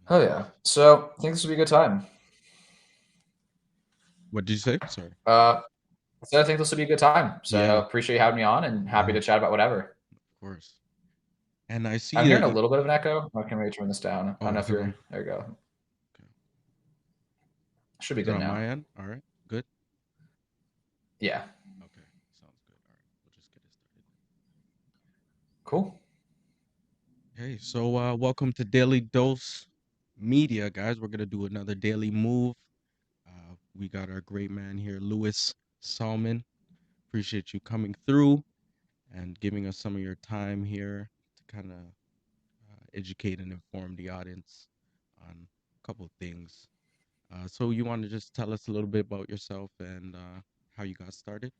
Oh yeah. So I think this would be a good time. What did you say? Sorry. Uh, so I think this would be a good time. So Yeah, appreciate you having me on and happy of to chat about whatever. course. And I see I'm that hearing a you. little bit of an echo. I can maybe turn this down. I don't Oh, know is if it you're. on? There you go. Okay. Should be Is it good on now. my end? All right. Good. Yeah. Okay. Sounds good. All right. We'll just get it started. Cool. Hey, so welcome to Daily Dose Media, guys. We're gonna do another daily move. We got our great man here, Lewis Salman. Appreciate you coming through and giving us some of your time here to kind of educate and inform the audience on a couple of things. So you want to just tell us a little bit about yourself and how you got started?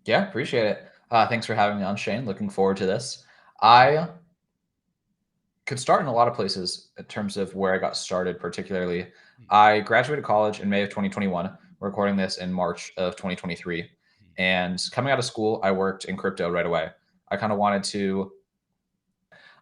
Yeah, appreciate it. Thanks for having me on, Shane. Looking forward to this. I could start in a lot of places in terms of where I got started, particularly. I graduated college in May of 2021. We're recording this in March of 2023. And coming out of school, I worked in crypto right away. I kind of wanted to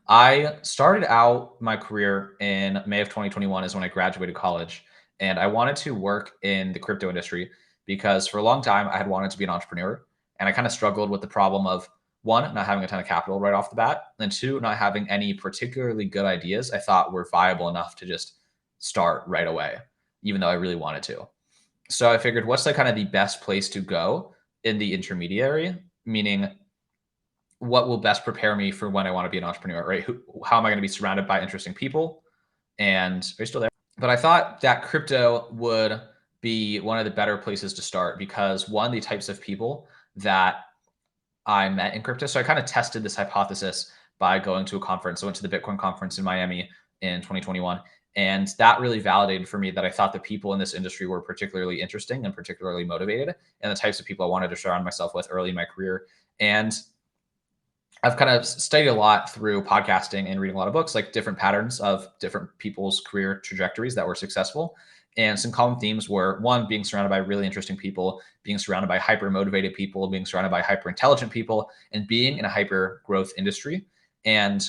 I started out my career in May of 2021 is when I graduated college, and I wanted to work in the crypto industry because for a long time I had wanted to be an entrepreneur, and I kind of struggled with the problem of one, not having a ton of capital right off the bat, and two, not having any particularly good ideas I thought were viable enough to just start right away, even though I really wanted to. So I figured, what's the kind of the best place to go in the intermediary, meaning what will best prepare me for when I want to be an entrepreneur, right? How am I going to be surrounded by interesting people? And are you still there? But I thought that crypto would be one of the better places to start because one, the types of people that I met in crypto. So I kind of tested this hypothesis by going to a conference. I went to the Bitcoin conference in Miami in 2021. And that really validated for me that I thought the people in this industry were particularly interesting and particularly motivated and the types of people I wanted to surround myself with early in my career. And I've kind of studied a lot through podcasting and reading a lot of books, like different patterns of different people's career trajectories that were successful. And some common themes were one, being surrounded by really interesting people, being surrounded by hyper motivated people, being surrounded by hyper intelligent people, and being in a hyper growth industry. And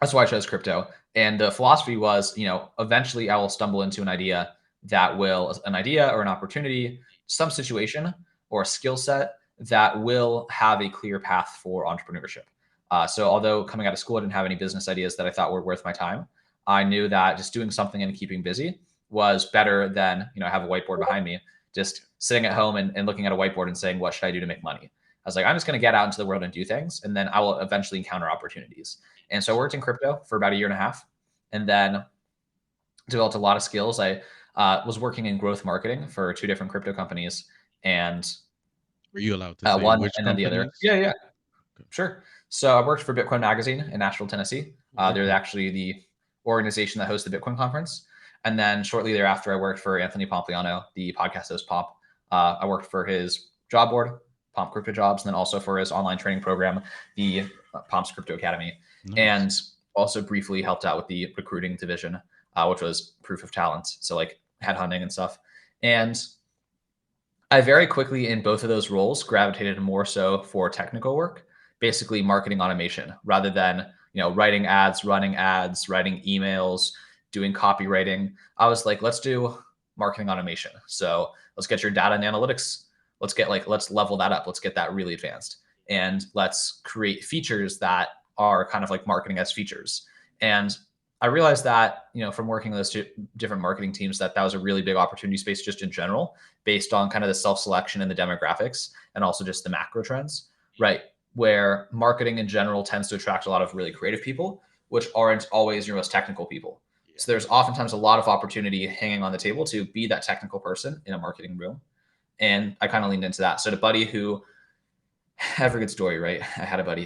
that's why I chose crypto. And the philosophy was, eventually I will stumble into an idea or an opportunity, some situation or a skill set that will have a clear path for entrepreneurship. So although coming out of school, I didn't have any business ideas that I thought were worth my time. I knew that just doing something and keeping busy was better than, I have a whiteboard behind me, just sitting at home and looking at a whiteboard and saying, what should I do to make money? I was like, I'm just going to get out into the world and do things, and then I will eventually encounter opportunities. And so I worked in crypto for about a year and a half, and then developed a lot of skills. I was working in growth marketing for two different crypto companies, and Were you allowed to say one which and then the other. companies? Yeah, yeah, Okay. sure. So I worked for Bitcoin Magazine in Nashville, Tennessee. They're Okay. actually the organization that hosts the Bitcoin conference. And then shortly thereafter, I worked for Anthony Pompliano, the podcast host Pomp. I worked for his job board, Pomp Crypto Jobs, and then also for his online training program, the Pomp's Crypto Academy, Nice. and also briefly helped out with the recruiting division, which was proof of talent. So like headhunting and stuff. And I very quickly in both of those roles gravitated more so for technical work, basically marketing automation rather than, writing ads, running ads, writing emails, doing copywriting. I was like, let's do marketing automation. So let's get your data and analytics. Let's level that up. Let's get that really advanced. And let's create features that are kind of like marketing as features. And I realized that, from working with those two different marketing teams, that was a really big opportunity space just in general based on kind of the self-selection and the demographics and also just the macro trends, right? Where marketing in general tends to attract a lot of really creative people, which aren't always your most technical people. Yeah. So there's oftentimes a lot of opportunity hanging on the table to be that technical person in a marketing room. And I kind of leaned into that. So to buddy who have a good story, right? I had a buddy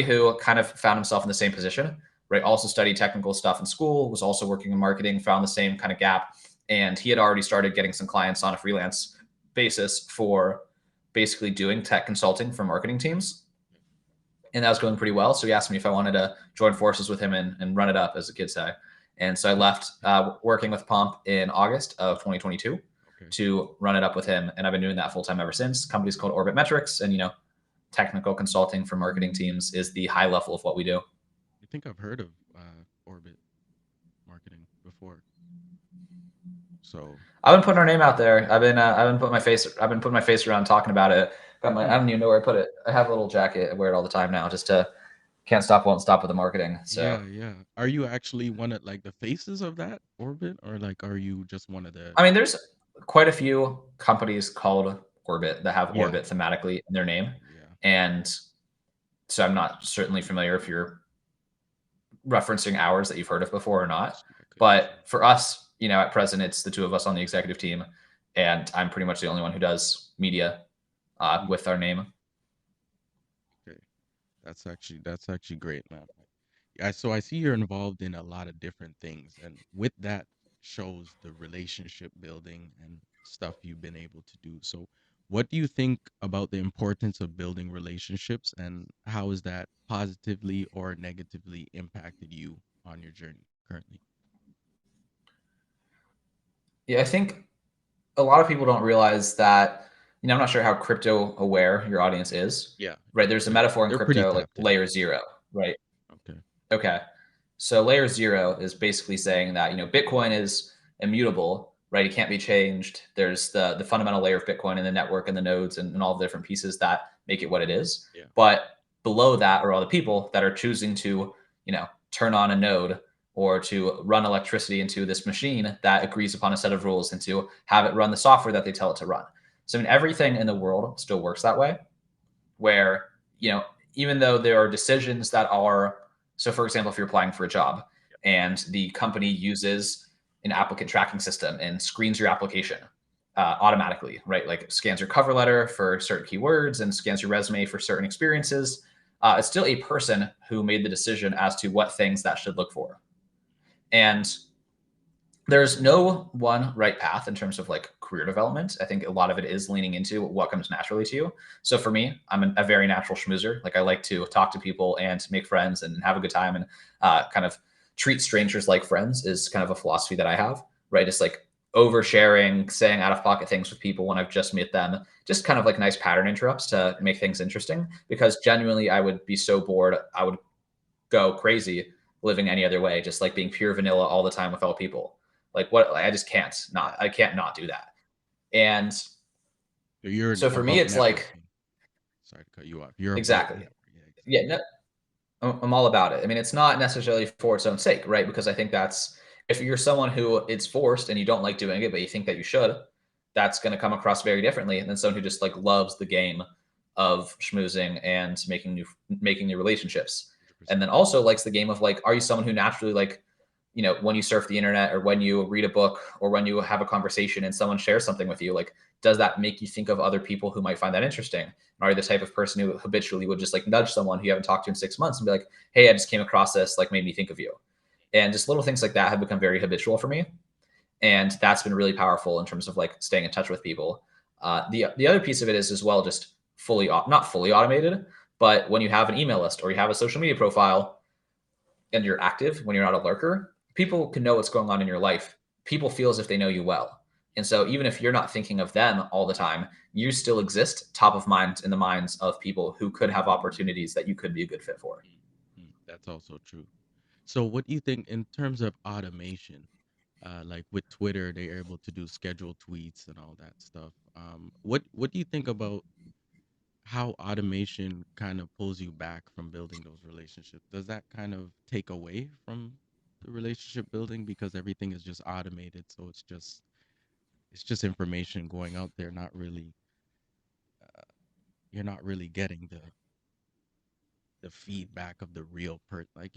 who kind of found himself in the same position, right? Also studied technical stuff in school, was also working in marketing, found the same kind of gap. And he had already started getting some clients on a freelance basis for basically doing tech consulting for marketing teams. And that was going pretty well. So he asked me if I wanted to join forces with him and run it up, as the kids say. And so I left working with Pomp in August of 2022 Okay. to run it up with him. And I've been doing that full time ever since. The company's called Orbit Metrics. And, technical consulting for marketing teams is the high level of what we do. I think I've heard of Orbit. So I've been putting our name out there. I've been putting my face around talking about it. I don't even know where I put it. I have a little jacket. I wear it all the time now. Just to can't stop, won't stop with the marketing. So yeah, yeah. Are you actually one of like the faces of that orbit, or like are you just one of the? I mean, there's quite a few companies called Orbit that have Yeah, Orbit thematically in their name, yeah. and so I'm not certainly familiar if you're referencing ours that you've heard of before or I not. see. Okay, I see. But for us, at present, it's the two of us on the executive team, and I'm pretty much the only one who does media Mm, with our name. okay, that's actually great, man. Yeah, so I see you're involved in a lot of different things, and with that shows the relationship building and stuff you've been able to do. So, what do you think about the importance of building relationships, and how has that positively or negatively impacted you on your journey currently? Yeah, I think a lot of people don't realize that. I'm not sure how crypto aware your audience is, Yeah, right? There's a they're metaphor in they're pretty crypto like tapped in. layer zero, right? Okay. Okay. So layer zero is basically saying that, Bitcoin is immutable, right? It can't be changed. There's the fundamental layer of Bitcoin and the network and the nodes and all the different pieces that make it what it is. Yeah. But below that are all the people that are choosing to, turn on a node or to run electricity into this machine that agrees upon a set of rules and to have it run the software that they tell it to run. So I mean, everything in the world still works that way where even though there are decisions that are so for example if you're applying for a job and the company uses an applicant tracking system and screens your application automatically, right, like scans your cover letter for certain keywords and scans your resume for certain experiences, it's still a person who made the decision as to what things that should look for. And there's no one right path in terms of like career development. I think a lot of it is leaning into what comes naturally to you. So for me, I'm a very natural schmoozer. Like I like to talk to people and make friends and have a good time and kind of treat strangers like friends is kind of a philosophy that I have, right? It's like oversharing, saying out of pocket things with people when I've just met them, just kind of like nice pattern interrupts to make things interesting because genuinely I would be so bored. I would go crazy living any other way, just like being pure vanilla all the time with all people. Like what I just I can't not do that. And So you're so for me, about it's like networking. Sorry to cut you off. You're about exactly. network. Yeah, exactly. Yeah, no, I'm all about it. I mean, it's not necessarily for its own sake, right? Because I think that's if you're someone who it's forced and you don't like doing it, but you think that you should, that's going to come across very differently than someone who just like loves the game of schmoozing and making new relationships. And 100%. then also likes the game of like, are you someone who naturally like, when you surf the internet or when you read a book or when you have a conversation and someone shares something with you, like, does that make you think of other people who might find that interesting? Are you the type of person who habitually would just like nudge someone who you haven't talked to in 6 months and be like, hey, I just came across this, like made me think of you. And just little things like that have become very habitual for me. And that's been really powerful in terms of like staying in touch with people. The other piece of it is as well just not fully automated, but when you have an email list or you have a social media profile and you're active when you're not a lurker, people can know what's going on in your life. People feel as if they know you well. And so even if you're not thinking of them all the time, you still exist top of mind in the minds of people who could have opportunities that you could be a good fit for. That's also true. So what do you think in terms of automation? Like with Twitter, they're able to do scheduled tweets and all that stuff. What do you think about how automation kind of pulls you back from building those relationships? Does that kind of take away from the relationship building because everything is just automated? So it's just information going out there, not really you're not really getting the feedback of the real like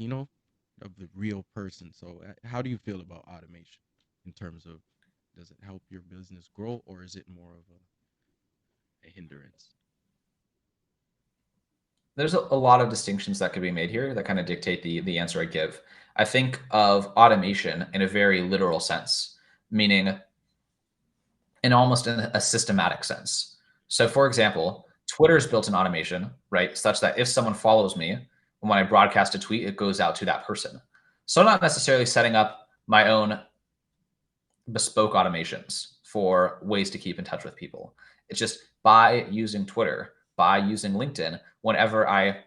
of the real person. So how do you feel about automation in terms of does it help your business grow or is it more of a hindrance? There's a lot of distinctions that could be made here that kind of dictate the answer I give. I think of automation in a very literal sense, meaning in almost in a systematic sense. So, for example, Twitter's built an automation, right, such that if someone follows me, when I broadcast a tweet, it goes out to that person. So, I'm not necessarily setting up my own bespoke automations for ways to keep in touch with people. It's just by using Twitter, by using LinkedIn, whenever I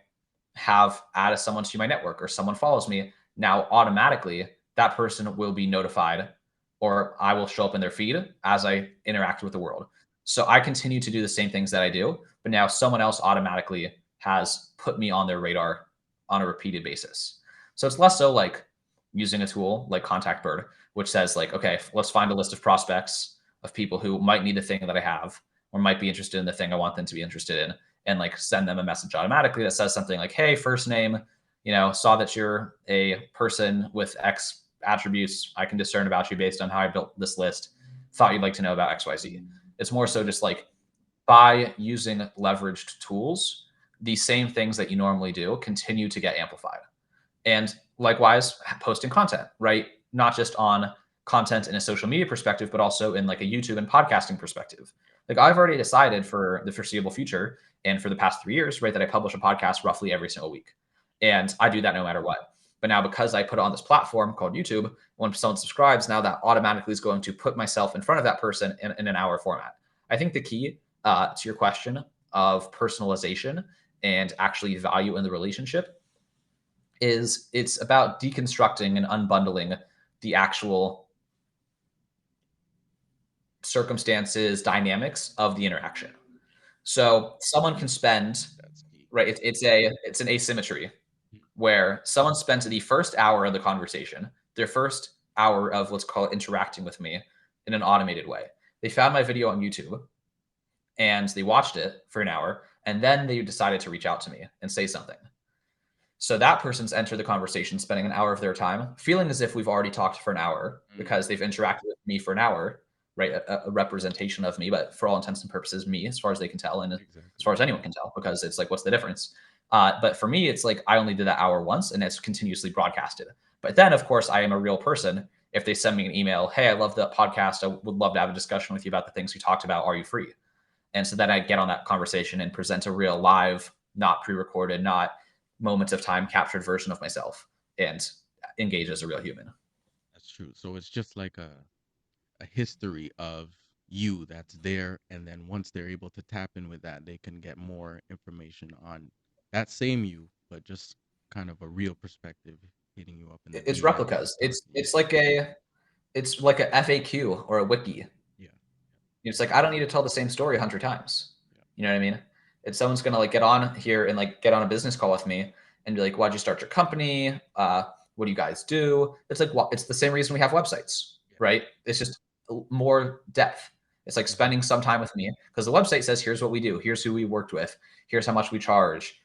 have added someone to my network or someone follows me, now automatically that person will be notified or I will show up in their feed as I interact with the world. So I continue to do the same things that I do, but now someone else automatically has put me on their radar on a repeated basis. So it's less so like using a tool like Contact Bird, which says like, okay, let's find a list of prospects of people who might need the thing that I have or might be interested in the thing I want them to be interested in, and like send them a message automatically that says something like, hey, first name, saw that you're a person with X attributes I can discern about you based on how I built this list. Thought you'd like to know about XYZ. It's more so just like by using leveraged tools, the same things that you normally do continue to get amplified. And likewise, posting content, right? Not just on content in a social media perspective, but also in like a YouTube and podcasting perspective. Like I've already decided for the foreseeable future and for the past 3 years, right, that I publish a podcast roughly every single week. And I do that no matter what. But now because I put it on this platform called YouTube, when someone subscribes, now that automatically is going to put myself in front of that person in an hour format. I think the key to your question of personalization and actually value in the relationship is it's about deconstructing and unbundling the actual circumstances, dynamics of the interaction. So someone can spend, That's key. right? It's an asymmetry Mm. where someone spends the first hour of the conversation, their first hour of let's call it interacting with me in an automated way. They found my video on YouTube and they watched it for an hour, and then they decided to reach out to me and say something. So that person's entered the conversation, spending an hour of their time, feeling as if we've already talked for an hour because they've interacted with me for an hour, right? A representation of me, but for all intents and purposes, me, as far as they can tell, and as Exactly. far as anyone can tell, because it's like, what's the difference? But for me, it's like I only did that hour once, and it's continuously broadcasted. But then, of course, I am a real person. If they send me an email, hey, I love the podcast. I would love to have a discussion with you about the things we talked about. Are you free? And so then I get on that conversation and present a real live, not pre-recorded, not moments of time captured version of myself and engage as a real human. That's true. So it's just like a history of you that's there, and then once they're able to tap in with that, they can get more information on that same you, but just kind of a real perspective hitting you up in the It's DMs, replicas. talking. Yeah, It's like a FAQ or a wiki. yeah, It's like I don't need to tell the same story 100 times. yeah. You know what I mean? It's someone's gonna like get on here and like get on a business call with me and be like, "Why'd you start your company? What do you guys do?" It's like it's the same reason we have websites, Yeah. right? It's just more depth. It's like Hmm. spending some time with me because the website says, "Here's what we do. Here's who we worked with. Here's how much we charge.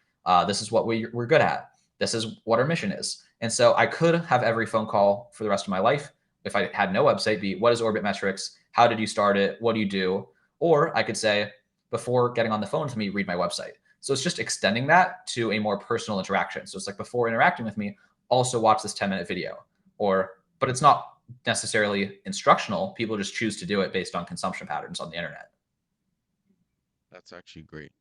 This is what we're good at. This is what our mission is." And so I could have every phone call for the rest of my life if I had no website be, what is Orbit Metrics? How did you start it? What do you do? Or I could say, before getting on the phone with me, read my website. So it's just extending that to a more personal interaction. So it's like before interacting with me, also watch this 10-minute video. But it's not necessarily instructional. People just choose to do it based on consumption patterns on the internet. That's actually great.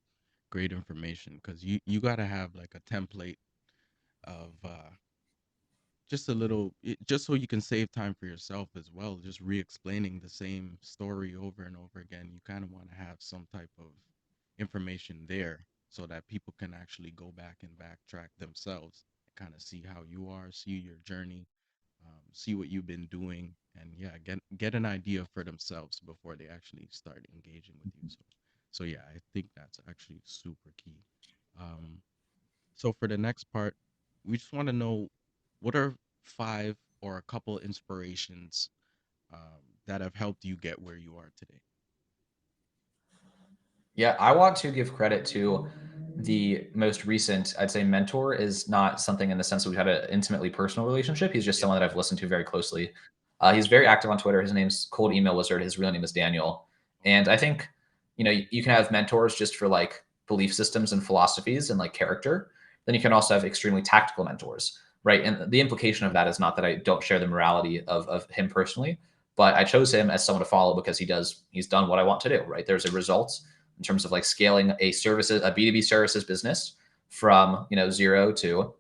Great information, because you got to have like a template of just a little just so you can save time for yourself as well, just re-explaining the same story over and over again. You kind of want to have some type of information there so that people can actually go back and backtrack themselves and kind of see how you are, see your journey, see what you've been doing, and yeah, get an idea for themselves before they actually start engaging with you. So yeah, I think that's actually super key. um so for the next part, we just want to know, what are five or a couple inspirations that have helped you get where you are today? Yeah, I want to give credit to the most recent, I'd say mentor is not something in the sense that we've had an intimately personal relationship. He's just Yeah. someone that I've listened to very closely. He's very active on Twitter. His name's Cold Email Wizard. His real name is Daniel. And I think, you can have mentors just for like belief systems and philosophies and like character. Then you can also have extremely tactical mentors, right? And the implication of that is not that I don't share the morality of him personally, but I chose him as someone to follow because he's done what I want to do, right? There's a result in terms of like scaling a B2B services business from, zero to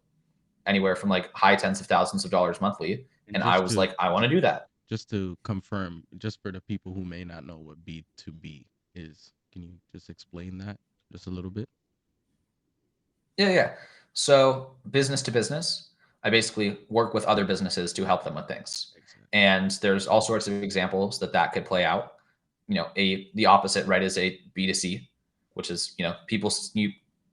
anywhere from like high tens of thousands of dollars monthly. And And I was like, I want to do that. just to confirm, just for the people who may not know what B2B is, can you just explain that just a little bit? Yeah, yeah. So business to business, I basically work with other businesses to help them with things. Exactly. And there's all sorts of examples that could play out. The opposite, right, is a B2C, which is, you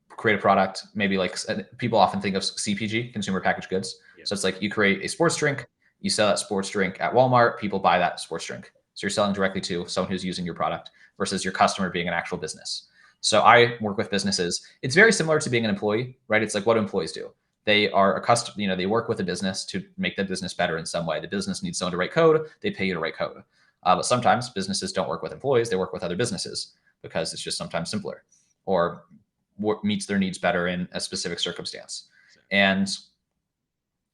create a product, maybe like people often think of CPG, consumer packaged goods. Yeah. So it's like you create a sports drink, you sell that sports drink at Walmart, people buy that sports drink. So you're selling directly to someone who's using your product versus your customer being an actual business. So I work with businesses. It's very similar to being an employee, right? It's like what employees do. They are accustomed, they work with a business to make the business better in some way. The business needs someone to write code. They pay you to write code. But sometimes businesses don't work with employees. They work with other businesses because it's just sometimes simpler or meets their needs better in a specific circumstance. And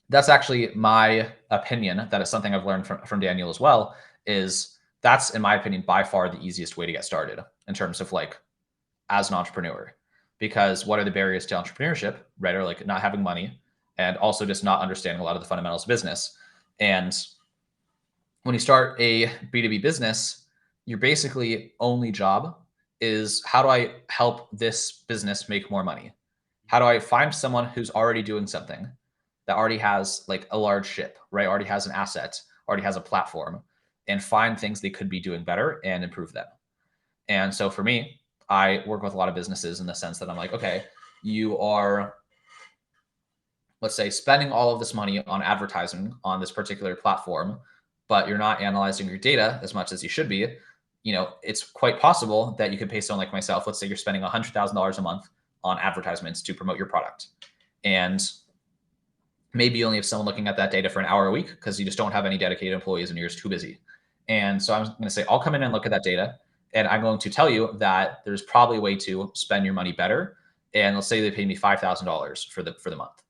that's actually my opinion. That is something I've learned from Daniel as well, is that's, in my opinion, by far the easiest way to get started in terms of like as an entrepreneur. Because what are the barriers to entrepreneurship, right? Or like not having money and also just not understanding a lot of the fundamentals of business. And when you start a B2B business, your basically only job is, how do I help this business make more money? How do I find someone who's already doing something that already has like a large ship, right? Already has an asset, already has a platform, and find things they could be doing better and improve them. And so for me, I work with a lot of businesses in the sense that I'm like, okay, you are, let's say, spending all of this money on advertising on this particular platform, but you're not analyzing your data as much as you should be. It's quite possible that you could pay someone like myself. Let's say you're spending $100,000 a month on advertisements to promote your product. And maybe you only have someone looking at that data for an hour a week because you just don't have any dedicated employees and you're just too busy. And so I'm going to say, I'll come in and look at that data. And I'm going to tell you that there's probably a way to spend your money better. And let's say they pay me $5,000 for the month.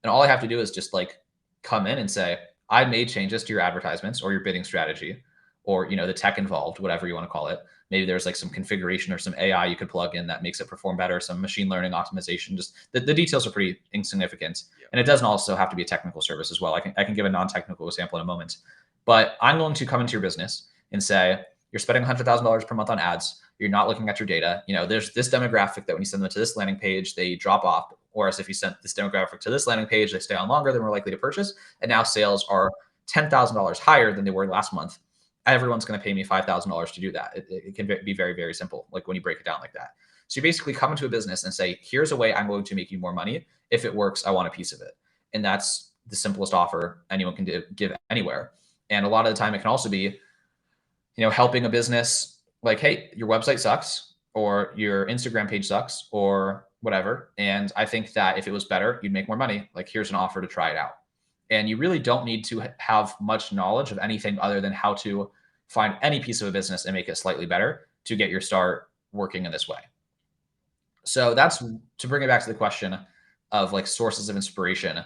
And all I have to do is just like come in and say, I made changes to your advertisements or your bidding strategy, or the tech involved, whatever you want to call it. Maybe there's like some configuration or some AI you could plug in that makes it perform better, some machine learning optimization. Just the details are pretty insignificant. Yeah. And it doesn't also have to be a technical service as well. I can give a non-technical example in a moment. But I'm going to come into your business and say, you're spending $100,000 per month on ads. You're not looking at your data. There's this demographic that when you send them to this landing page, they drop off. Whereas if you sent this demographic to this landing page, they stay on longer, they're more likely to purchase. And now sales are $10,000 higher than they were last month. Everyone's going to pay me $5,000 to do that. It can be very, very simple, like when you break it down like that. So you basically come into a business and say, here's a way I'm going to make you more money. If it works, I want a piece of it. And that's the simplest offer anyone can give anywhere. And a lot of the time it can also be, helping a business like, hey, your website sucks or your Instagram page sucks or whatever. And I think that if it was better, you'd make more money. Like, here's an offer to try it out. And you really don't need to have much knowledge of anything other than how to find any piece of a business and make it slightly better to get your start working in this way. So that's to bring it back to the question of like sources of inspiration.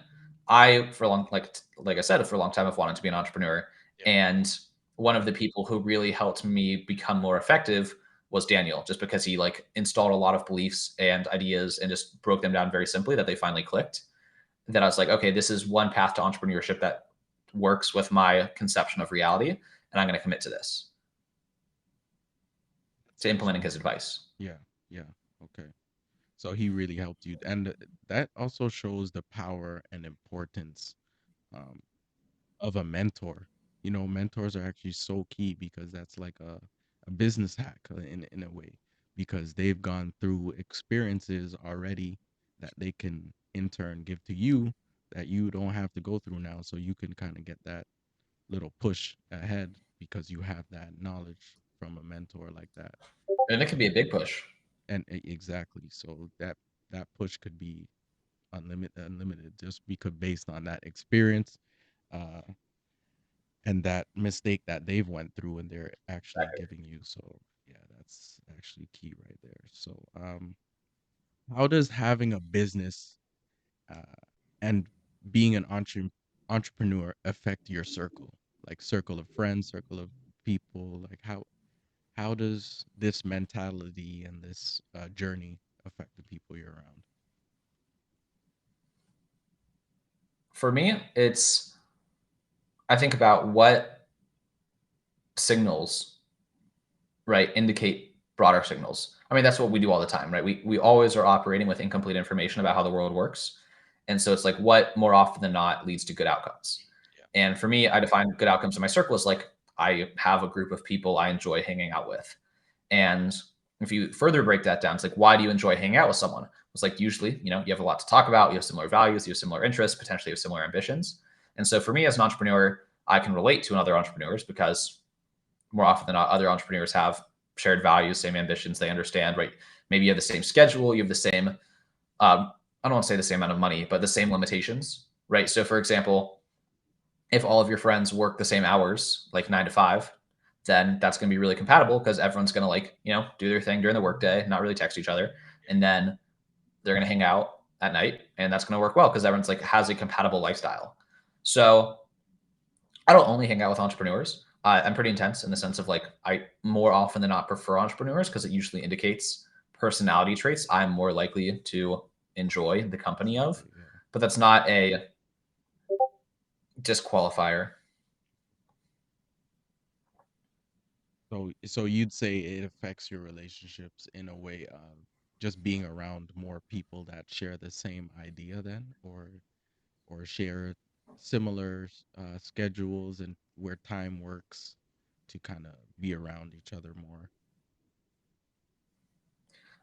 For a long, like I said, for a long time, I've wanted to be an entrepreneur. Yeah. And one of the people who really helped me become more effective was Daniel, just because he like installed a lot of beliefs and ideas and just broke them down very simply that they finally clicked. That I was like, okay, this is one path to entrepreneurship that works with my conception of reality, and I'm going to commit to this. To implementing his advice. Yeah. Okay. So he really helped you, and that also shows the power and importance of a mentor. Mentors are actually so key because that's like a business hack in a way, because they've gone through experiences already that they can in turn give to you that you don't have to go through now. So you can kind of get that little push ahead because you have that knowledge from a mentor like that. And it could be a big push. And exactly. So that push could be unlimited just because based on that experience and that mistake that they've went through and they're actually giving you. So yeah, that's actually key right there. So how does having a business and being an entrepreneur affect your circle, like circle of friends, circle of people? Like how does this mentality and this journey affect the people you're around? For me, I think about what signals, right, indicate broader signals. I mean, that's what we do all the time, right? We always are operating with incomplete information about how the world works. And so it's like, what more often than not leads to good outcomes. And for me, I define good outcomes in my circle as like I have a group of people I enjoy hanging out with. And if you further break that down, it's like, why do you enjoy hanging out with someone? It's like usually, you have a lot to talk about, you have similar values, you have similar interests, potentially you have similar ambitions. And so for me as an entrepreneur, I can relate to other entrepreneurs because more often than not, other entrepreneurs have shared values, same ambitions, they understand, right? Maybe you have the same schedule, you have the same, I don't want to say the same amount of money, but the same limitations, right? So for example, if all of your friends work the same hours, like 9 to 5, then that's going to be really compatible because everyone's going to do their thing during the workday, not really text each other. And then they're going to hang out at night and that's going to work well because everyone's like has a compatible lifestyle. So I don't only hang out with entrepreneurs. I'm pretty intense in the sense of like I more often than not prefer entrepreneurs because it usually indicates personality traits I'm more likely to enjoy the company of. Yeah. But that's not a disqualifier. So you'd say it affects your relationships in a way of just being around more people that share the same idea then, or share similar schedules and where time works to kind of be around each other more.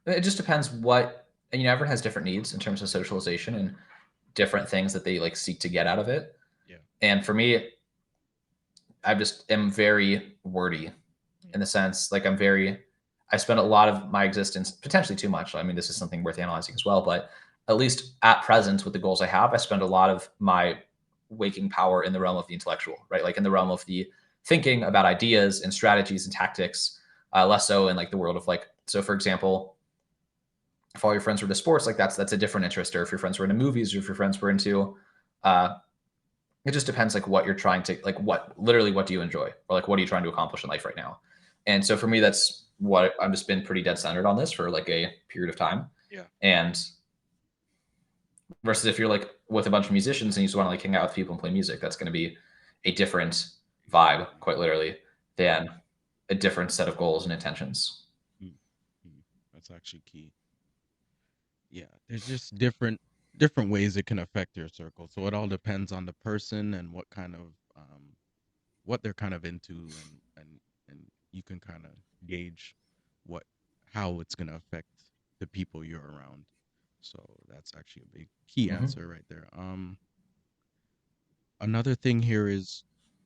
It just depends what, and everyone has different needs in terms of socialization and different things that they like seek to get out of it. Yeah. And for me, I just am very wordy in the sense like I spend a lot of my existence, potentially too much. I mean, this is something worth analyzing as well, but at least at present with the goals I have, I spend a lot of my waking power in the realm of the intellectual, right? Like in the realm of the thinking about ideas and strategies and tactics, less so in like the world of like, so for example, if all your friends were into sports, like that's a different interest, or if your friends were into movies, or if your friends were into uh, it just depends like what you're trying to like what do you enjoy, or like what are you trying to accomplish in life right now. And so for me, that's what I've just been pretty dead centered on this for like a period of time. Yeah. And versus if you're like with a bunch of musicians and you just want to like hang out with people and play music, that's going to be a different vibe, Exactly. quite literally, than a different set of goals and intentions. Mm, mm. That's actually key. Yeah, there's just different ways it can affect your circle. So it all depends on the person and what kind of what they're kind of into, and you can kind of gauge what how it's going to affect the people you're around. So that's actually a big key Mm-hmm. answer right there. Another thing here is,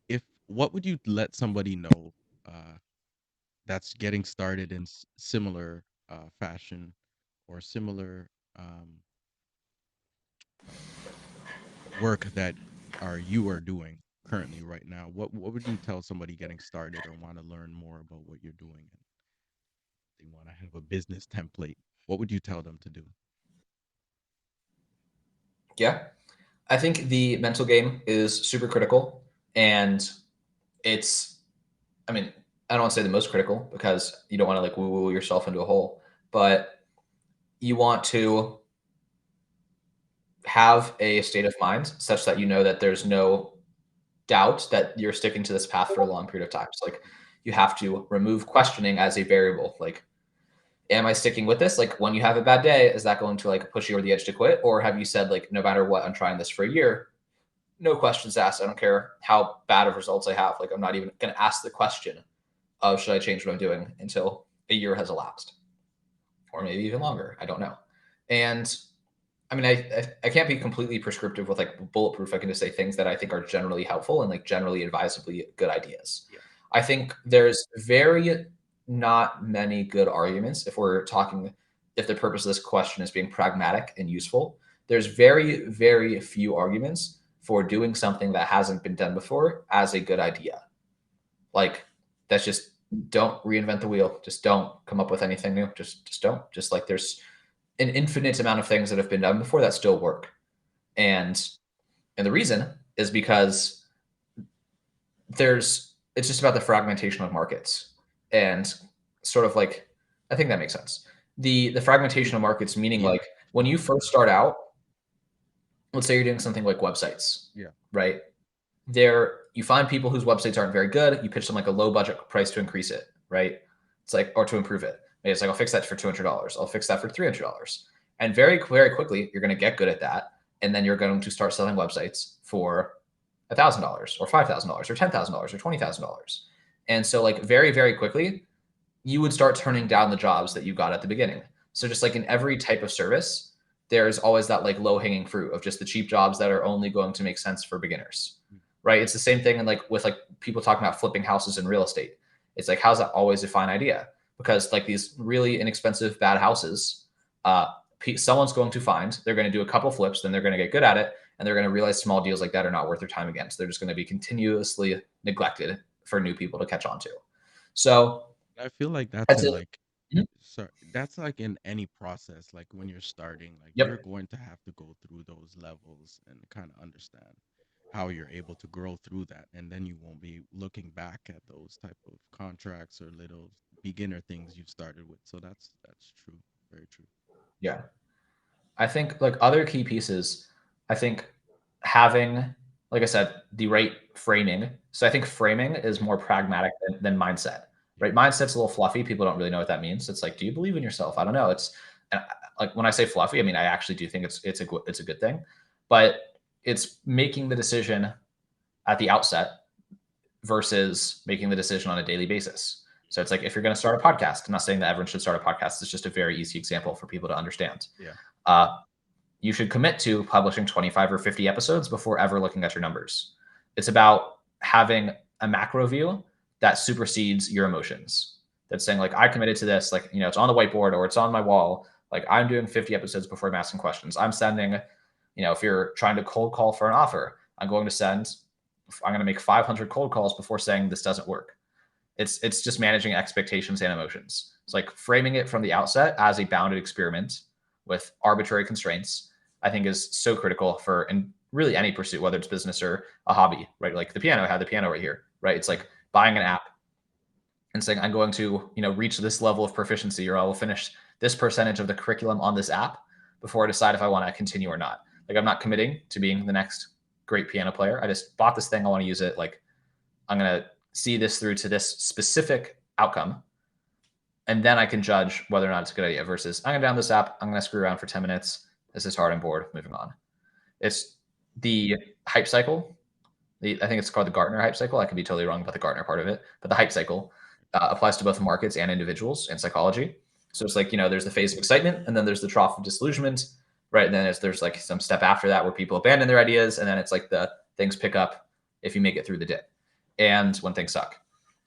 if what would you let somebody know uh that's getting started in similar fashion or similar um work that are you are doing currently right now? What would you tell somebody getting started or want to learn more about what you're doing, and they want to have a business template? What would you tell them to do? Yeah, I think the mental game is super critical, and it's, I mean, I don't want to say the most critical because you don't want to like woo woo yourself into a hole, but you want to have a state of mind such that you know that there's no doubt that you're sticking to this path for a long period of time. So like you have to remove questioning as a variable. Like, am I sticking with this? Like when you have a bad day, is that going to like push you over the edge to quit? Or have you said like, no matter what, I'm trying this for a year, no questions asked. I don't care how bad of results I have. Like I'm not even going to ask the question of should I change what I'm doing until a year has elapsed, or maybe even longer. I don't know. And I mean, I can't be completely prescriptive with like bulletproof. I can just say things that I think are generally helpful and like generally advisably good ideas. Yeah. I think there's very not many good arguments if we're talking, if the purpose of this question is being pragmatic and useful. There's very, very few arguments for doing something that hasn't been done before as a good idea. Like that's just, don't reinvent the wheel. Just don't come up with anything new. Just don't. Just like there's an infinite amount of things that have been done before that still work. And the reason is because it's just about the fragmentation of markets. And sort of like, I think that makes sense. The fragmentation of markets, meaning Yeah. like when you first start out, let's say you're doing something like websites, Yeah. right? There you find people whose websites aren't very good. You pitch them like a low budget price to increase it, right? It's like, or to improve it. Maybe it's like, I'll fix that for $200. I'll fix that for $300. And very, very quickly, you're going to get good at that. And then you're going to start selling websites for $1,000 or $5,000 or $10,000 or $20,000. And so like very, very quickly, you would start turning down the jobs that you got at the beginning. So just like in every type of service, there's always that like low hanging fruit of just the cheap jobs that are only going to make sense for beginners, right? It's the same thing in like with like people talking about flipping houses in real estate. It's like, how's that always a fine idea? Because like these really inexpensive bad houses, someone's going to find, they're going to do a couple flips, then they're going to get good at it, and they're going to realize small deals like that are not worth their time again. So they're just going to be continuously neglected for new people to catch on to. So I feel like that's that's in it. like, Mhm. sorry, that's like in any process, like when you're starting, like you're Yep. going to have to go through those levels and kind of understand how you're able to grow through that. And then you won't be looking back at those type of contracts or little beginner things you've started with. So that's true. Very true. Yeah. I think like other key pieces, I think having, like I said, the right framing. So I think framing is more pragmatic than mindset, Yeah. right? Mindset's a little fluffy. People don't really know what that means. It's like, do you believe in yourself? I don't know. It's and like when I say fluffy, I mean I actually do think it's a good thing, but it's making the decision at the outset versus making the decision on a daily basis. So it's like if you're going to start a podcast, I'm not saying that everyone should start a podcast. It's just a very easy example for people to understand. Yeah. Uh, you should commit to publishing 25 or 50 episodes before ever looking at your numbers. It's about having a macro view that supersedes your emotions. That's saying like I committed to this, like it's on the whiteboard or it's on my wall. Like I'm doing 50 episodes before I'm asking questions. I'm sending, if you're trying to cold call for an offer, I'm going to make 500 cold calls before saying this doesn't work. It's just managing expectations and emotions. It's like framing it from the outset as a bounded experiment with arbitrary constraints, I think is so critical for in really any pursuit, whether it's business or a hobby, right? Like the piano, I had the piano right here, right? It's like buying an app and saying, I'm going to, reach this level of proficiency or I will finish this percentage of the curriculum on this app before I decide if I want to continue or not. Like I'm not committing to being the next great piano player. I just bought this thing. I want to use it. Like I'm going to see this through to this specific outcome. And then I can judge whether or not it's a good idea versus I'm going to download this app. I'm going to screw around for 10 minutes. This is hard and bored. Moving on. It's the hype cycle. I think it's called the Gartner hype cycle. I could be totally wrong about the Gartner part of it, but the hype cycle applies to both markets and individuals and psychology. So it's like, there's the phase of excitement and then there's the trough of disillusionment, right? And then there's like some step after that where people abandon their ideas. And then it's like the things pick up if you make it through the dip and when things suck.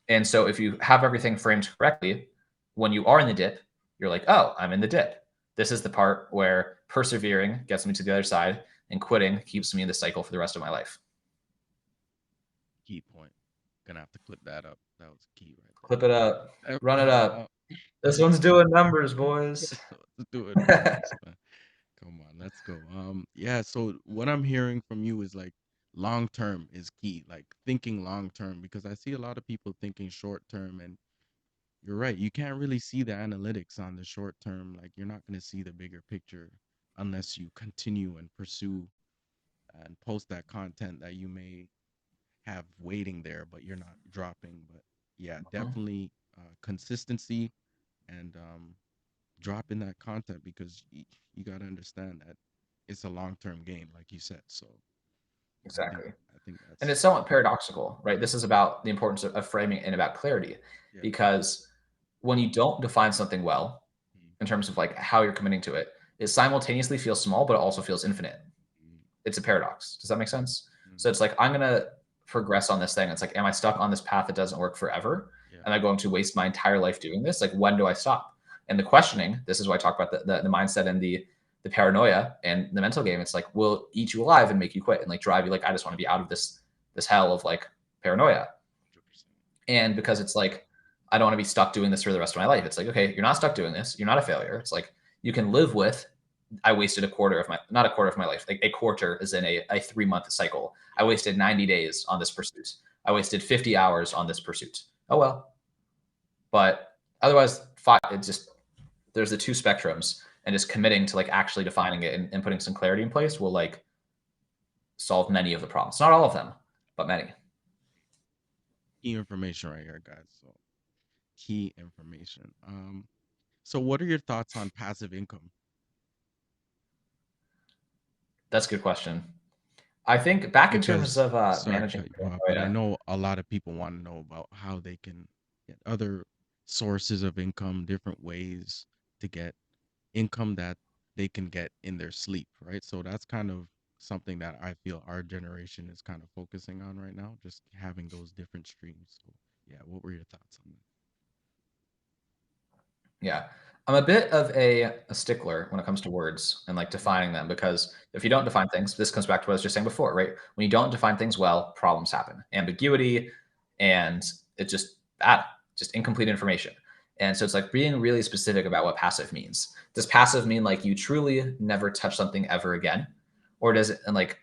And so if you have everything framed correctly, when you are in the dip, you're like, oh, I'm in the dip. This is the part where persevering gets me to the other side and quitting keeps me in the cycle for the rest of my life. Key point. Gonna have to clip that up. That was key right Clip it up, there. run it up. This one's doing numbers, boys. Let's do it numbers, man. Come on, let's go. Yeah, so what I'm hearing from you is like long term is key, like thinking long term, because I see a lot of people thinking short term, and you're right, you can't really see the analytics on the short term. Like you're not going to see the bigger picture unless you continue and pursue and post that content that you may have waiting there, but you're not dropping. But yeah, Mhm. definitely consistency and dropping that content because you got to understand that it's a long-term game, like you said. So I think Exactly. I think And that's it's somewhat paradoxical, right? This is about the importance of framing and about clarity yeah. because when you don't define something well Mm, in terms of like how you're committing to it, it simultaneously feels small, but it also feels infinite. mm, It's a paradox. Does that make sense? mm, So it's like, I'm going to progress on this thing. It's like, am I stuck on this path that doesn't work forever? yeah. Am I going to waste my entire life doing this? Like, when do I stop? And the questioning, this is why I talk about the mindset and the paranoia and the mental game. It's like, will eat you alive and make you quit and like drive you like, I just want to be out of this hell of like paranoia. 100%. And because it's like, I don't want to be stuck doing this for the rest of my life. It's like, okay, you're not stuck doing this. You're not a failure. It's like you can live with I wasted a quarter of my, not a quarter of my life, like a quarter is in a 3 month cycle. I Yeah. wasted 90 days on this pursuit. I wasted 50 hours on this pursuit. Oh, well. But otherwise, it's just, there's the two spectrums and just committing to like actually defining it and putting some clarity in place will like solve many of the problems. Not all of them, but many. Key information right here, guys. So key information. So what are your thoughts on passive income? That's a good question. I think back in terms Because of sorry to managing. cut you off, Oh, but I yeah. know a lot of people want to know about how they can get other sources of income, different ways to get income that they can get in their sleep, right? So that's kind of something that I feel our generation is kind of focusing on right now, just having those different streams. So yeah, what were your thoughts on that? Yeah. I'm a bit of a stickler when it comes to words and like Mm, defining them, because if you don't define things, this comes back to what I was just saying before, right? When you don't define things well, problems happen. Ambiguity, and it just incomplete information. And so it's like being really specific about what passive means. Does passive mean like you truly never touch something ever again? Or does it, and like,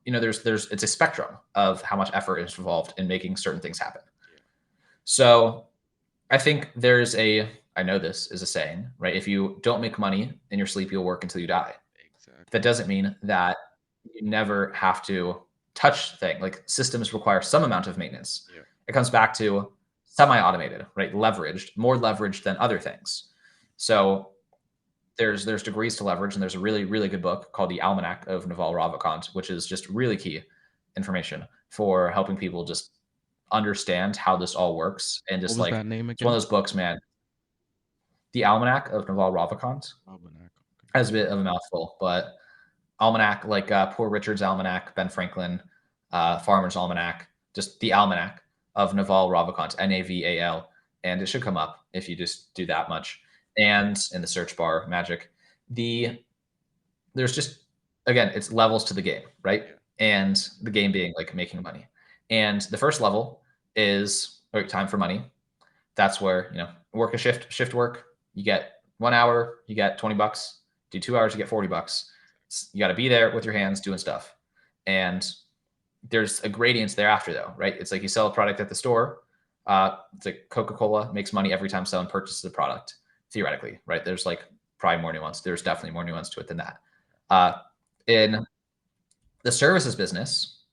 there's it's a spectrum of how much effort is involved in making certain things happen. yeah, So I think I know this is a saying, right? If you don't make money in your sleep, you'll work until you die. That exactly. doesn't mean that you never have to touch things. Like, systems require some amount of maintenance. Yeah. It comes back to semi-automated, right? Leveraged, more leveraged than other things. So there's degrees to leverage, and there's a really, really good book called The Almanac of Naval Ravikant, which is just really key information for helping people just understand how this all works. And What just was that like, name it's one again? of those books, man. The Almanac of Naval Ravikant Almanac. Okay. has a bit of a mouthful, but Almanac, like Poor Richard's Almanac, Ben Franklin, Farmer's Almanac, just the Almanac of Naval Ravikant, Naval, and it should come up if you just do that much. And in the search bar, magic. The There's just, again, it's levels to the game, right? Yeah. And the game being like making money. And the first level is time for money. That's where, work a shift work. You get 1 hour, you get $20. Do 2 hours, you get $40. You got to be there with your hands doing stuff. And there's a gradient thereafter, though, right? It's like you sell a product at the store. It's like Coca-Cola makes money every time someone purchases a product, theoretically, right? There's like probably more nuance. There's definitely more nuance to it than that. Uh, in the services business,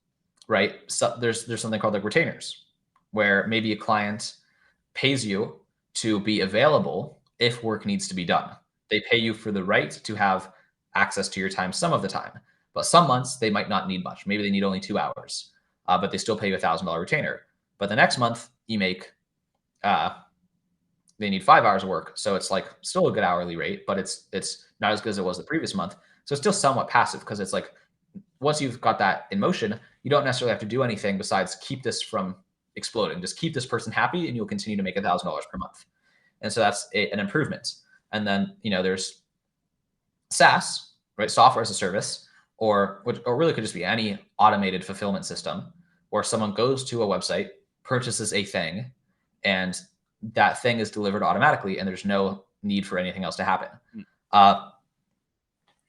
right? So there's something called like retainers, where maybe a client pays you to be available if work needs to be done. They pay you for the right to have access to your time some of the time, but some months they might not need much. Maybe they need only 2 hours, but they still pay you $1,000 retainer. But the next month you make uh, they need 5 hours of work, so it's like still a good hourly rate, but it's not as good as it was the previous month. So it's still somewhat passive, because it's like once you've got that in motion, you don't necessarily have to do anything besides keep this from exploding. Just keep this person happy, and you'll continue to make $1,000 per month. And so that's an improvement. And then there's SaaS, right? Software as a service, or really could just be any automated fulfillment system, where someone goes to a website, purchases a thing, and that thing is delivered automatically, and there's no need for anything else to happen. Mm, Uh,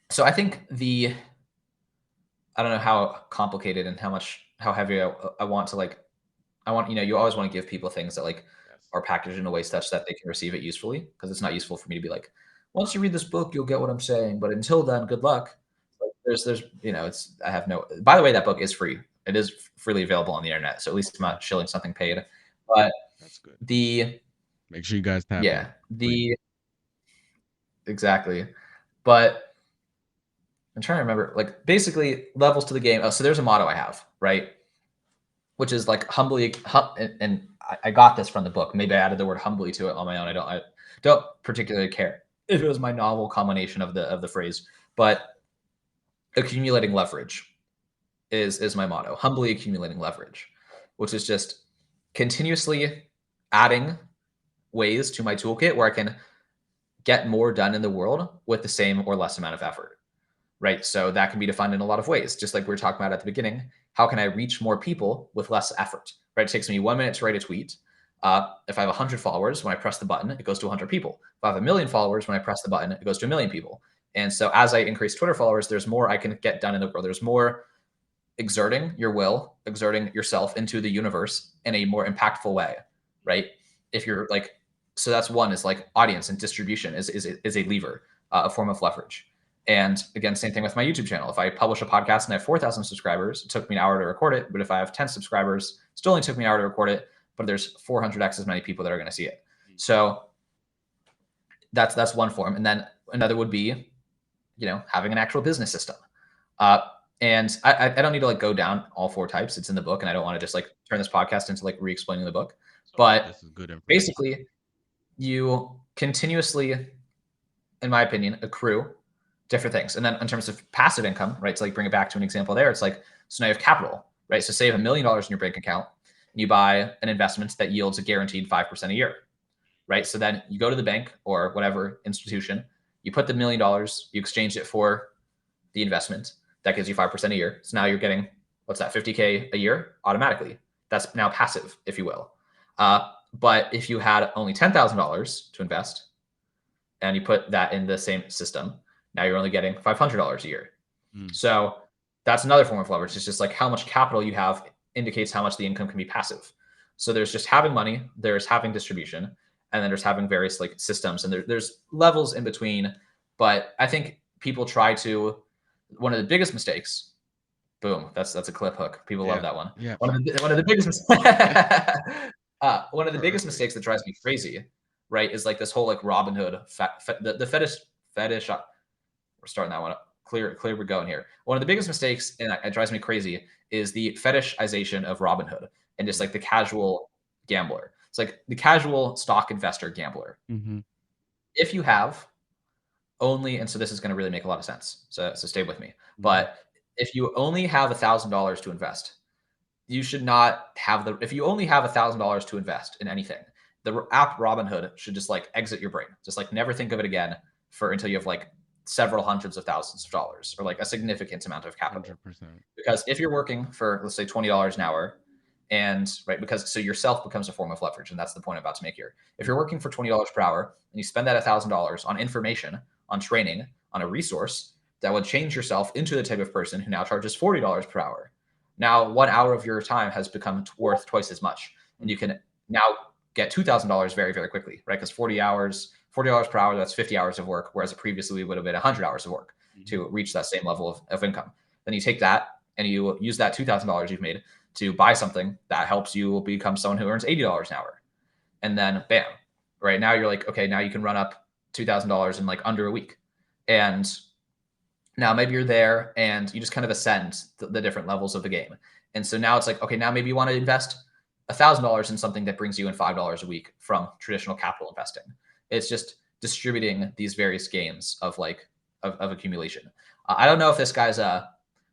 so I think I don't know how complicated and how heavy I want to like. I want you always want to give people things that like yes. are packaged in a way such that they can receive it usefully, because it's not useful for me to be like, once you read this book, you'll get what I'm saying, but until then, good luck. Like, there's it's I have no. By the way, that book is free. It is freely available on the internet, so at least I'm not shilling something paid. But That's good. the Make sure you guys tap in. yeah, Please. the exactly. But I'm trying to remember, like, basically levels to the game. Oh, so there's a motto I have, right? Which is like humbly, and I got this from the book. Maybe I added the word humbly to it on my own. I don't particularly care if it was my novel combination of the phrase, but accumulating leverage is my motto. Humbly accumulating leverage, which is just continuously adding ways to my toolkit where I can get more done in the world with the same or less amount of effort. Right? So that can be defined in a lot of ways. Just like we were talking about at the beginning, how can I reach more people with less effort? Right? It takes me 1 minute to write a tweet. If I have 100 followers, when I press the button, it goes to 100 people. If I have a million followers, when I press the button, it goes to a million people. And so as I increase Twitter followers, there's more I can get done in the world. There's more exerting your will, exerting yourself into the universe in a more impactful way, right? If you're like, so that's one, is like audience and distribution is a lever, a form of leverage. And again, same thing with my YouTube channel. If I publish a podcast and I have 4,000 subscribers, it took me an hour to record it. But if I have 10 subscribers, it still only took me an hour to record it. But there's 400x as many people that are going to see it. Mm, So that's one form. And then another would be, having an actual business system. Uh, And I don't need to like go down all 4 types. It's in the book, and I don't want to just like turn this podcast into like re-explaining the book. So But this is good information. basically, you continuously, in my opinion, accrue different things. And then in terms of passive income, right? So like bring it back to an example there. It's like, so now you have capital, right? So say you have $1 million in your bank account and you buy an investment that yields a guaranteed 5% a year, right? So then you go to the bank or whatever institution, you put the $1 million, you exchange it for the investment that gives you 5% a year. So now you're getting, what's that, 50K a year automatically. That's now passive, if you will. But if you had only $10,000 to invest and you put that in the same system, now you're only getting $500 a year. So that's another form of leverage. It's just like how much capital you have indicates how much the income can be passive. So there's just having money, there's having distribution, and then there's having various like systems, and there's levels in between. But I think people try to, one of the biggest mistakes, boom, that's a clip hook. People love that one. Yeah. One of the biggest one of the biggest mistakes that drives me crazy, right, is like this whole like Robinhood the fetish. We're starting that one up. Clear, we're going here. One of the biggest mistakes, and it drives me crazy, is the fetishization of Robinhood and just like the casual gambler. It's like the casual stock investor gambler. If you have only, and so this is going to really make a lot of sense. So stay with me. But if you only have $1,000 to invest, you should not have if you only have $1,000 to invest in anything, the app Robinhood should just like exit your brain. Just like never think of it again until you have like several hundreds of thousands of dollars or like a significant amount of capital. 100%. Because if you're working for, let's say, $20 an hour, and right, because so yourself becomes a form of leverage, and that's the point I'm about to make here. If you're working for $20 per hour and you spend that $1,000 on information, on training, on a resource that would change yourself into the type of person who now charges $40 per hour. Now, 1 hour of your time has become worth twice as much, and you can now get $2,000 very, very quickly, right? Because $40 per hour, that's 50 hours of work, whereas previously would have been 100 hours of work to reach that same level of income. Then you take that and you use that $2,000 you've made to buy something that helps you become someone who earns $80 an hour. And then bam, right now you're like, okay, now you can run up $2,000 in like under a week. And now maybe you're there and you just kind of ascend the different levels of the game. And so now it's like, okay, now maybe you want to invest $1,000 in something that brings you in $5 a week from traditional capital investing. It's just distributing these various games of like of accumulation. I don't know if this guy's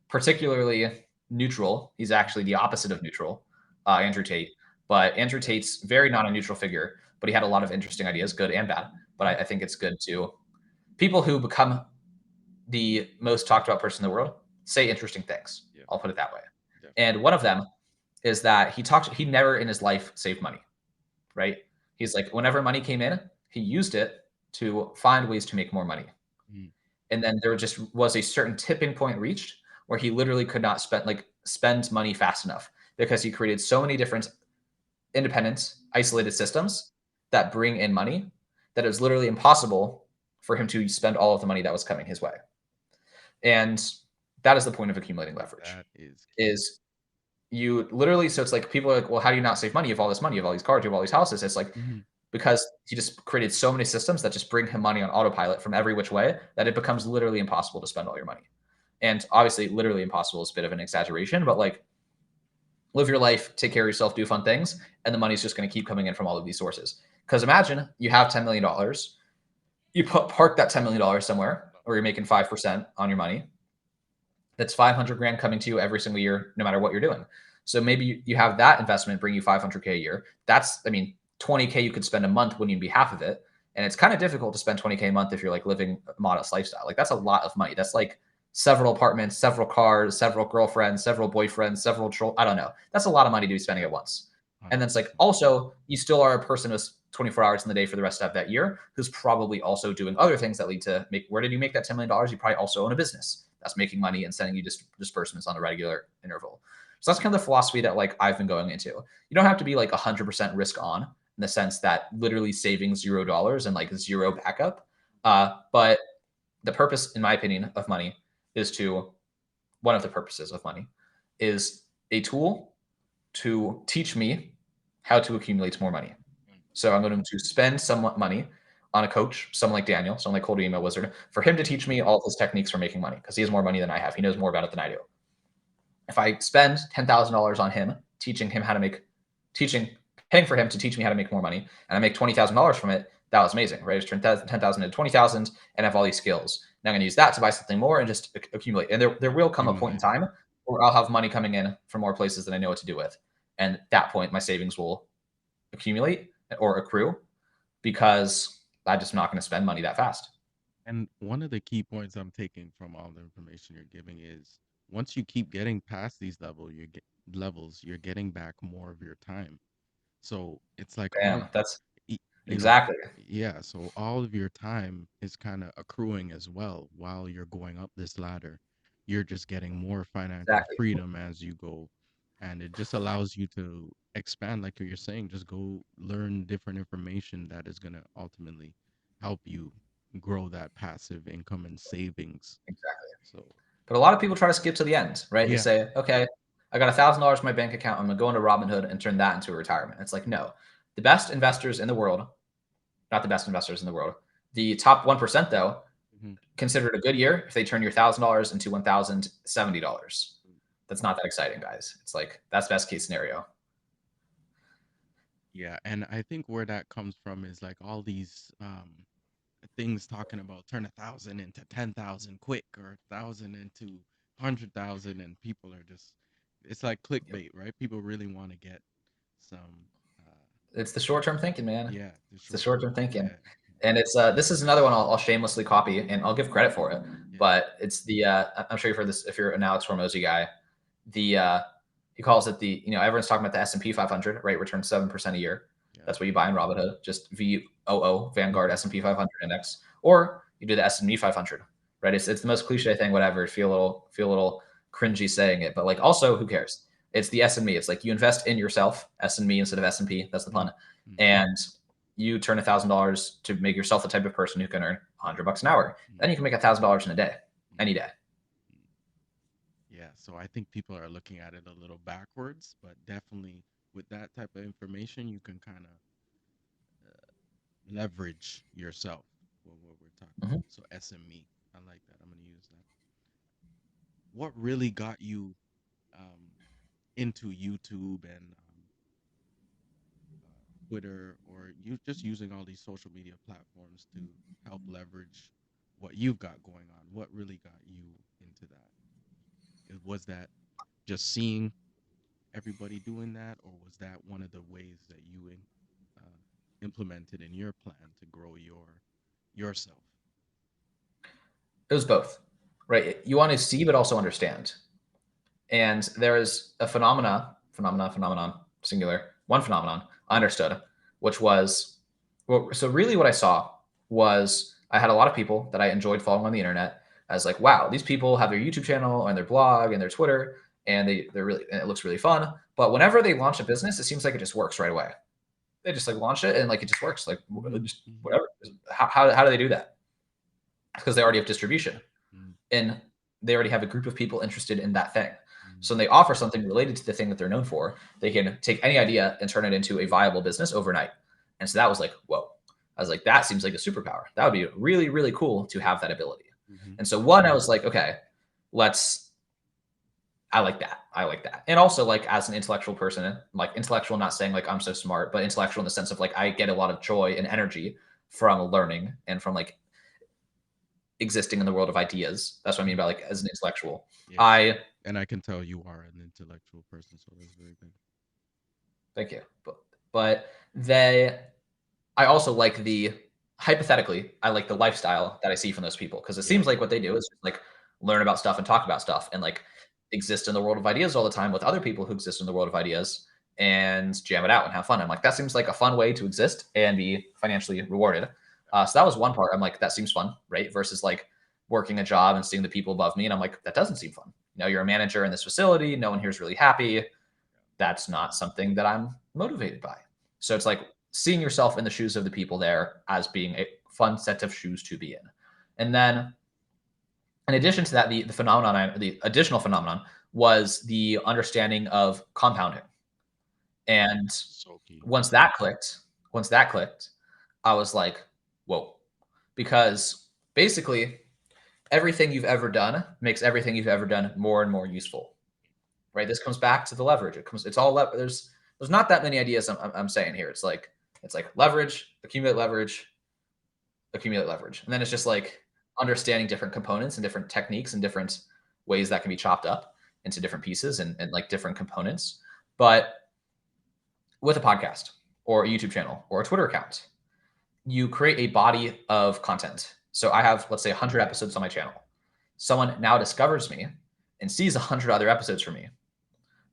particularly neutral. He's actually the opposite of neutral, Andrew Tate. But Andrew Tate's very not a neutral figure, but he had a lot of interesting ideas, good and bad. But I think it's good to people who become the most talked about person in the world say interesting things. Yeah. I'll put it that way. Yeah. And one of them is that he never in his life saved money, right? He's like, whenever money came in, he used it to find ways to make more money. And then there just was a certain tipping point reached where he literally could not spend money fast enough because he created so many different independent, isolated systems that bring in money that it was literally impossible for him to spend all of the money that was coming his way. And that is the point of accumulating leverage. That is you literally, so it's like people are like, well, how do you not save money? You have all this money, you have all these cars, you have all these houses. It's like, because he just created so many systems that just bring him money on autopilot from every which way that it becomes literally impossible to spend all your money. And obviously literally impossible is a bit of an exaggeration, but like live your life, take care of yourself, do fun things. And the money's just going to keep coming in from all of these sources. Because imagine you have $10 million, you park that $10 million somewhere where you're making 5% on your money. That's 500 grand coming to you every single year, no matter what you're doing. So maybe you have that investment bring you 500K a year. That's, I mean, 20K you could spend a month wouldn't even be half of it. And it's kind of difficult to spend 20K a month if you're like living a modest lifestyle. Like that's a lot of money. That's like several apartments, several cars, several girlfriends, several boyfriends, I don't know. That's a lot of money to be spending at once. And then it's like, also you still are a person who's 24 hours in the day for the rest of that year, who's probably also doing other things that lead to where did you make that $10 million? You probably also own a business that's making money and sending you disbursements on a regular interval. So that's kind of the philosophy that like I've been going into. You don't have to be like 100% risk on in the sense that literally saving $0 and like zero backup. But the purpose, in my opinion, of money one of the purposes of money is a tool to teach me how to accumulate more money. So I'm going to spend somewhat money on a coach, someone like Daniel, someone like Cold Email Wizard, for him to teach me all of his techniques for making money because he has more money than I have. He knows more about it than I do. if I spend $10,000 on him, paying for him to teach me how to make more money, and I make $20,000 from it, that was amazing, right? I just turned 10,000 into 20,000 and have all these skills. Now I'm going to use that to buy something more and just accumulate. And there will come a point in time where I'll have money coming in from more places than I know what to do with. And at that point, my savings will accumulate or accrue because I'm just not going to spend money that fast. And one of the key points I'm taking from all the information you're giving is once you keep getting past these levels, you're getting back more of your time. So it's like all, Damn, that's y- you know, exactly. yeah. So all of your time is kind of accruing as well while you're going up this ladder. You're just getting more financial Exactly. freedom as you go, and it just allows you to expand, like you're saying, just go learn different information that is going to ultimately help you grow that passive income and savings. Exactly. So But a lot of people try to skip to the end, right? They yeah, say, okay, I got $1,000 in my bank account. I'm going to go into Robinhood and turn that into a retirement. It's like, no, the best investors in the world, not the best investors in the world, the top 1%, though, mhm, consider it a good year if they turn your $1,000 into $1,070. That's not that exciting, guys. It's like, that's best case scenario. yeah, and I think where that comes from is like all these things talking about turn 1,000 into 10,000 quick or 1,000 into 100,000, and people are just it's like Yep. clickbait, right? People really want to get some uh It's the short term thinking, man. yeah, the It's the short short term. term thinking. Yeah, And it's this is another one I'll shamelessly copy and I'll give credit for it. yeah, But it's the I'm sure you've heard this if you're an Alex Hormozy guy. The he calls it the everyone's talking about the S&P 500, right? Return 7% a year. yeah. That's what you buy in Robinhood, just VOO Vanguard Hmm. S&P 500 index, or you do the S&P 500, right? It's the most cliche thing, whatever. Feel a little cringy saying it, but like also who cares? It's the S&P. It's like you invest in yourself, S&P instead of S&P. That's the Hmm. pun, Hmm. and you turn $1,000 to make yourself the type of person who can earn $100 an hour. Hmm. Then you can make $1,000 in a day, Hmm. any day. Yeah, so I think people are looking at it a little backwards, but definitely with that type of information, you can kind of leverage yourself. What we're talking Mm-hmm. about. So SME, I like that. I'm gonna use that. What really got you um, into YouTube and Twitter, or you just using all these social media platforms to help leverage what you've got going on? What really got you into that? Was that just seeing everybody doing that, or was that one of the ways that you implemented in your plan to grow yourself? It was both, right? You want to see, but also understand. And there is a phenomenon, singular, one phenomenon I understood, which was, well, so really what I saw was I had a lot of people that I enjoyed following on the internet. I was like, wow, these people have their YouTube channel and their blog and their Twitter, and and it looks really fun. But whenever they launch a business, it seems like it just works right away. They just like launch it and like it just works, like Hmm. just Hmm. whatever. How do they do that? Because they already have distribution Hmm. and they already have a group of people interested in that thing. Hmm. So when they offer something related to the thing that they're known for, they can take any idea and turn it into a viable business overnight. And so that was like, whoa. I was like, that seems like a superpower. That would be really, really cool to have that ability. Hmm. And so one, I was like, okay, let's I like that. I like that. And also like as an intellectual person, like intellectual, not saying like I'm so smart, but intellectual in the sense of like I get a lot of joy and energy from learning and from like existing in the world of ideas. That's what I mean Hmm. by like as an intellectual. Yeah, I and I can tell you are an intellectual person, so that's very good. Thank you. But they I also like the hypothetically, I like the lifestyle that I see from those people because it Yeah. seems like what they do is just like learn about stuff and talk about stuff and like exist in the world of ideas all the time with other people who exist in the world of ideas and jam it out and have fun. I'm like, that seems like a fun way to exist and be financially rewarded. So that was one part. I'm like, that seems fun, right? Versus like working a job and seeing the people above me. And I'm like, that doesn't seem fun. You're a manager in this facility. No one here is really happy. That's not something that I'm motivated by. So it's like seeing yourself in the shoes of the people there as being a fun set of shoes to be in. And then in addition to that, the additional phenomenon was the understanding of compounding. And So key. once that clicked, once that clicked, I was like, whoa. Because basically everything you've ever done makes everything you've ever done more and more useful. right? This comes back to the leverage. It's all there's not that many ideas I'm saying here. It's like leverage, accumulate leverage, and then it's just like understanding different components and different techniques and different ways that can be chopped up into different pieces and like different components. But with a podcast or a YouTube channel or a Twitter account, you create a body of content. So I have, let's say, 100 episodes on my channel. Someone now discovers me and sees 100 other episodes from me,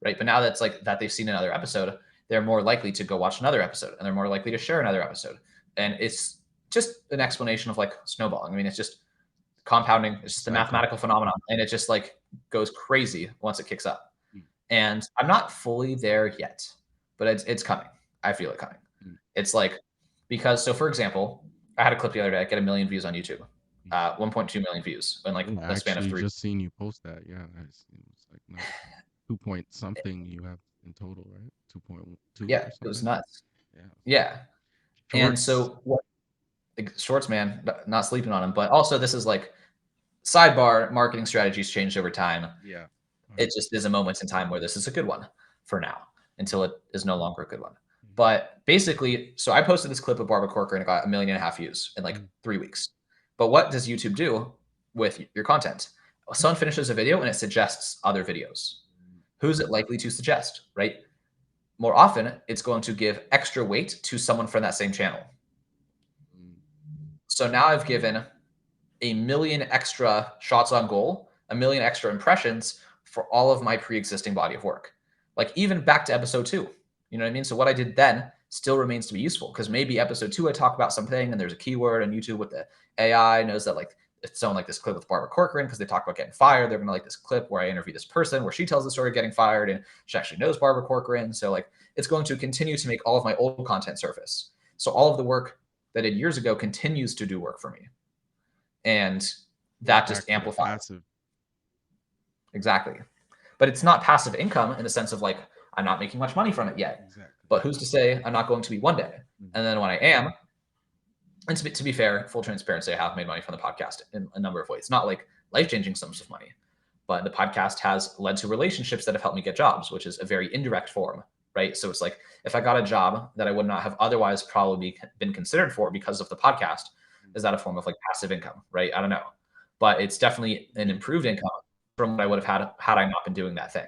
right? But now that's like that they've seen another episode, they're more likely to go watch another episode and they're more likely to share another episode. And it's just an explanation of like snowballing. I mean, it's just compounding. It's just a Cycle. mathematical phenomenon. And it just like goes crazy once it kicks up. Mm. And I'm not fully there yet, but it's coming. I feel it coming. Mm. It's like, because, so for example, I had a clip the other day, I get 1 million views on YouTube, 1.2 million views in like Yeah, I the span of actually 3. just seen you post that. Yeah, it's like no, 2 point something you have in total, right? 2.2 Yeah, or it was something. nuts. Yeah. Yeah. And Shorts. so what, like, Shorts, man, not sleeping on them, but also this is like sidebar, marketing strategies changed over time. Yeah. It just 100%. is a moment in time where this is a good one for now until it is no longer a good one. Mm. But basically, so I posted this clip of Barbara Corcoran and it got 1.5 million views in like 3 weeks. But what does YouTube do with your content? Someone finishes a video and it suggests other videos. Who's it likely to suggest, right? More often, it's going to give extra weight to someone from that same channel. So now I've given 1 million extra shots on goal, 1 million extra impressions for all of my pre-existing body of work. Like even back to episode 2, you know what I mean? So what I did then still remains to be useful because maybe episode 2 I talk about something and there's a keyword, and YouTube with the AI knows that like if someone like this clip with Barbara Corcoran because they talk about getting fired, they're gonna like this clip where I interview this person where she tells the story of getting fired and she actually knows Barbara Corcoran. So like it's going to continue to make all of my old content surface. So all of the work that I did years ago continues to do work for me. And Goes that back just to the amplifies. passive. Exactly. But it's not passive income in the sense of like, I'm not making much money from it yet. Exactly. But who's to say I'm not going to be one day? And then when I am, and to be fair, full transparency, I have made money from the podcast in a number of ways. Not like life-changing sums of money, but the podcast has led to relationships that have helped me get jobs, which is a very indirect form, right? So it's like if I got a job that I would not have otherwise probably been considered for because of the podcast, is that a form of like passive income, right? I don't know. But it's definitely an improved income from what I would have had I not been doing that thing.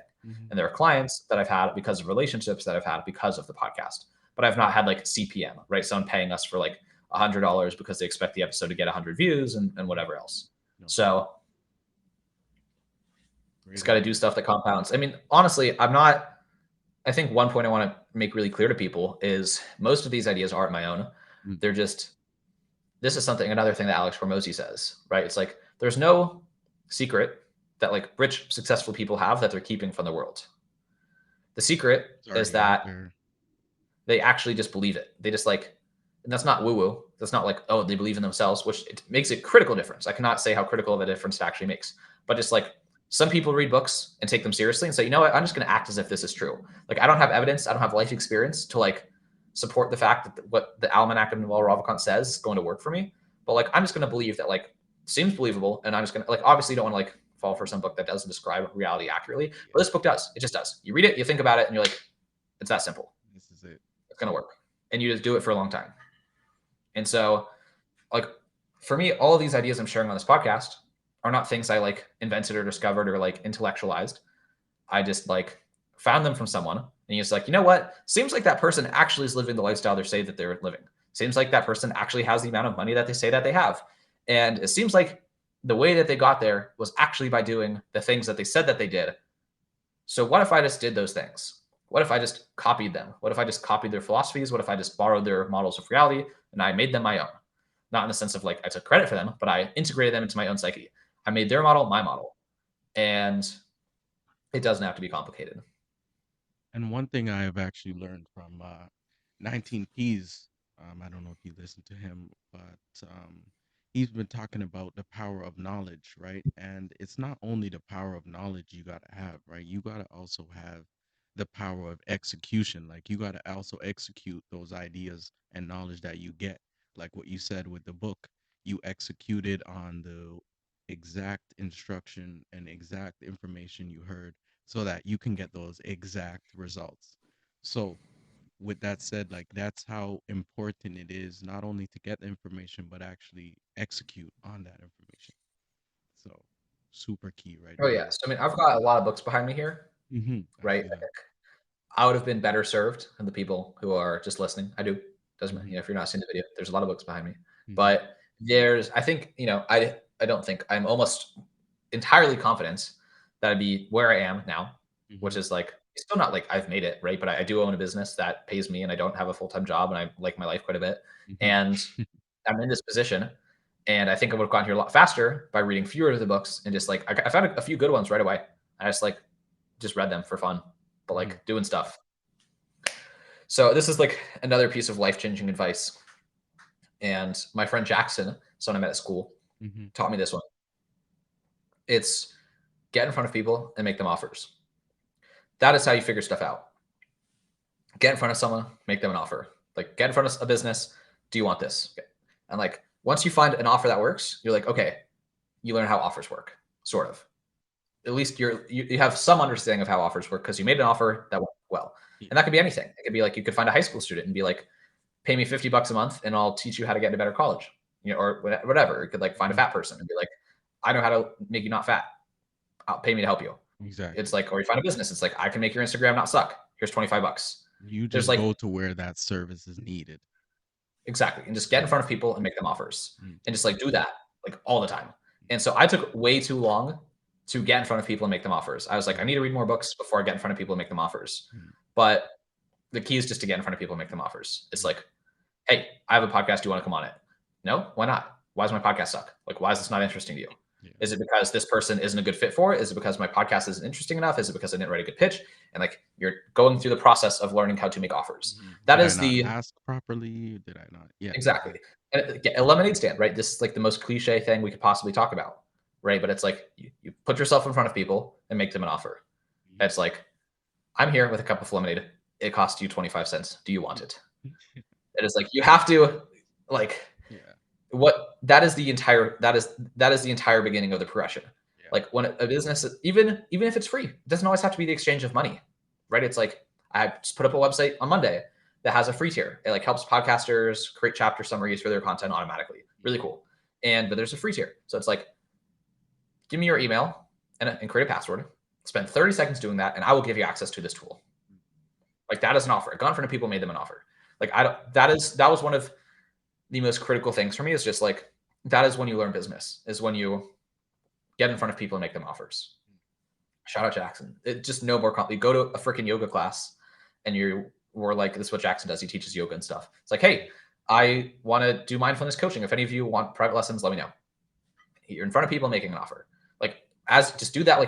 And there are clients that I've had because of relationships that I've had because of the podcast. But I've not had like CPM, right? Someone paying us for like $100 because they expect the episode to get 100 views and whatever else. So it's got to do stuff that compounds. I mean, honestly, I think one point I want to make really clear to people is most of these ideas aren't my own. They're just, this is another thing that Alex Hormozy says, right? It's like, there's no secret that like rich, successful people have that they're keeping from the world. The secret is that they actually just believe it. They just like, and that's not woo-woo. That's not like, oh, they believe in themselves, which it makes a critical difference. I cannot say how critical of a difference it actually makes, but just like some people read books and take them seriously and say, you know what, I'm just going to act as if this is true. Like I don't have evidence, I don't have life experience to like support the fact that what the Almanac of Noel Ravikant says is going to work for me. But like, I'm just going to believe that like seems believable. And I'm just going to like, obviously don't want to like fall for some book that doesn't describe reality accurately, but this book does. It just does. You read it, you think about it, and you're like, it's that simple. This is it. It's going to work. And you just do it for a long time. And so like for me, all of these ideas I'm sharing on this podcast are not things I like invented or discovered or like intellectualized. I just like found them from someone and he's like, you know what? Seems like that person actually is living the lifestyle they say that they're living. Seems like that person actually has the amount of money that they say that they have. And it seems like the way that they got there was actually by doing the things that they said that they did. So what if I just did those things? What if I just copied them? What if I just copied their philosophies? What if I just borrowed their models of reality and I made them my own? Not in the sense of like I took credit for them, but I integrated them into my own psyche. I made their model my model. And it doesn't have to be complicated. And one thing I have actually learned from 19 Keys, I don't know if you listen to him, but he's been talking about the power of knowledge, right? And it's not only the power of knowledge you got to have, right? You got to also have the power of execution. Like you got to also execute those ideas and knowledge that you get. Like what you said with the book, you executed on the exact instruction and exact information you heard so that you can get those exact results. So with that said, like that's how important it is not only to get the information but actually execute on that information. So super key right Oh yeah. there. So I mean, I've got a lot of books behind me here, I right? see that. I would have been better served than the people who are just listening. I do. Doesn't matter. hmm If you're not seeing the video, there's a lot of books behind me. hmm But I think, I don't think I'm almost entirely confident that I'd be where I am now, which hmm is like, it's still not like I've made it, right? But I do own a business that pays me and I don't have a full-time job and I like my life quite a bit. hmm And I'm in this position. And I think I would have gotten here a lot faster by reading fewer of the books and just like, I found a few good ones right away. I just read them for fun, but hmm like doing stuff. So this is like another piece of life-changing advice. And my friend Jackson, someone I met at school, hmm taught me this one. It's get in front of people and make them offers. That is how you figure stuff out. Get in front of someone, make them an offer. Like get in front of a business. Do you want this? Okay. And like once you find an offer that works, you're like, okay, you learn how offers work, sort of. At least you have some understanding of how offers work because you made an offer that went well. Yeah. And that could be anything. It could be like you could find a high school student and be like, pay me $50 a month and I'll teach you how to get into better college, or whatever. You could like find a Mhm. fat person and be like, I know how to make you not fat. I'll pay me to help you. It's Exactly. like, or you find a business. It's like, I can make your Instagram not suck. Here's $25. You There's just like, go to where that service is needed. exactly. And just get in Yeah. front of people and make them offers Mm, and just like do that like all the time. mm, And so I took way too long to get in front of people and make them offers. I was like, I mhm, need to read more books before I get in front of people and make them offers. mm, But the key is just to get in front of people and make them offers. It's mm. like, hey, I have a podcast. Do you want to come on it? No, why not? Why does my podcast suck? Like, why is this not interesting to you? Yeah. Is it because this person isn't a good fit for it? Is it because my podcast isn't interesting enough? Is it because I didn't write a good pitch? And like, you're going through the process of learning how to make offers. Mhm. That Did I is not the ask properly? Did I not? Yeah, exactly. exactly. And a lemonade stand, right? This is like the most cliche thing we could possibly talk about, right? But it's like you put yourself in front of people and make them an offer. Mhm. It's like, I'm here with a cup of lemonade. It costs you 25 cents. Do you want it? It is like you have to like Yeah. what that is the entire beginning of the progression. Yeah. Like when a business, even if it's free, it doesn't always have to be the exchange of money, right? It's like I just put up a website on Monday that has a free tier. It like helps podcasters create chapter summaries for their content automatically. Really cool. But there's a free tier, so it's like give me your email and create a password. Spend 30 seconds doing that, and I will give you access to this tool. Like that is an offer. I got in front of people, made them an offer. Like I don't. That was one of the most critical things for me. Is just like that is when you learn business. Is when you get in front of people and make them offers. Shout out Jackson. It just no more. You go to a freaking yoga class, and we're like, this is what Jackson does. He teaches yoga and stuff. It's like, hey, I want to do mindfulness coaching. If any of you want private lessons, let me know. You're in front of people making an offer. Like as just do that.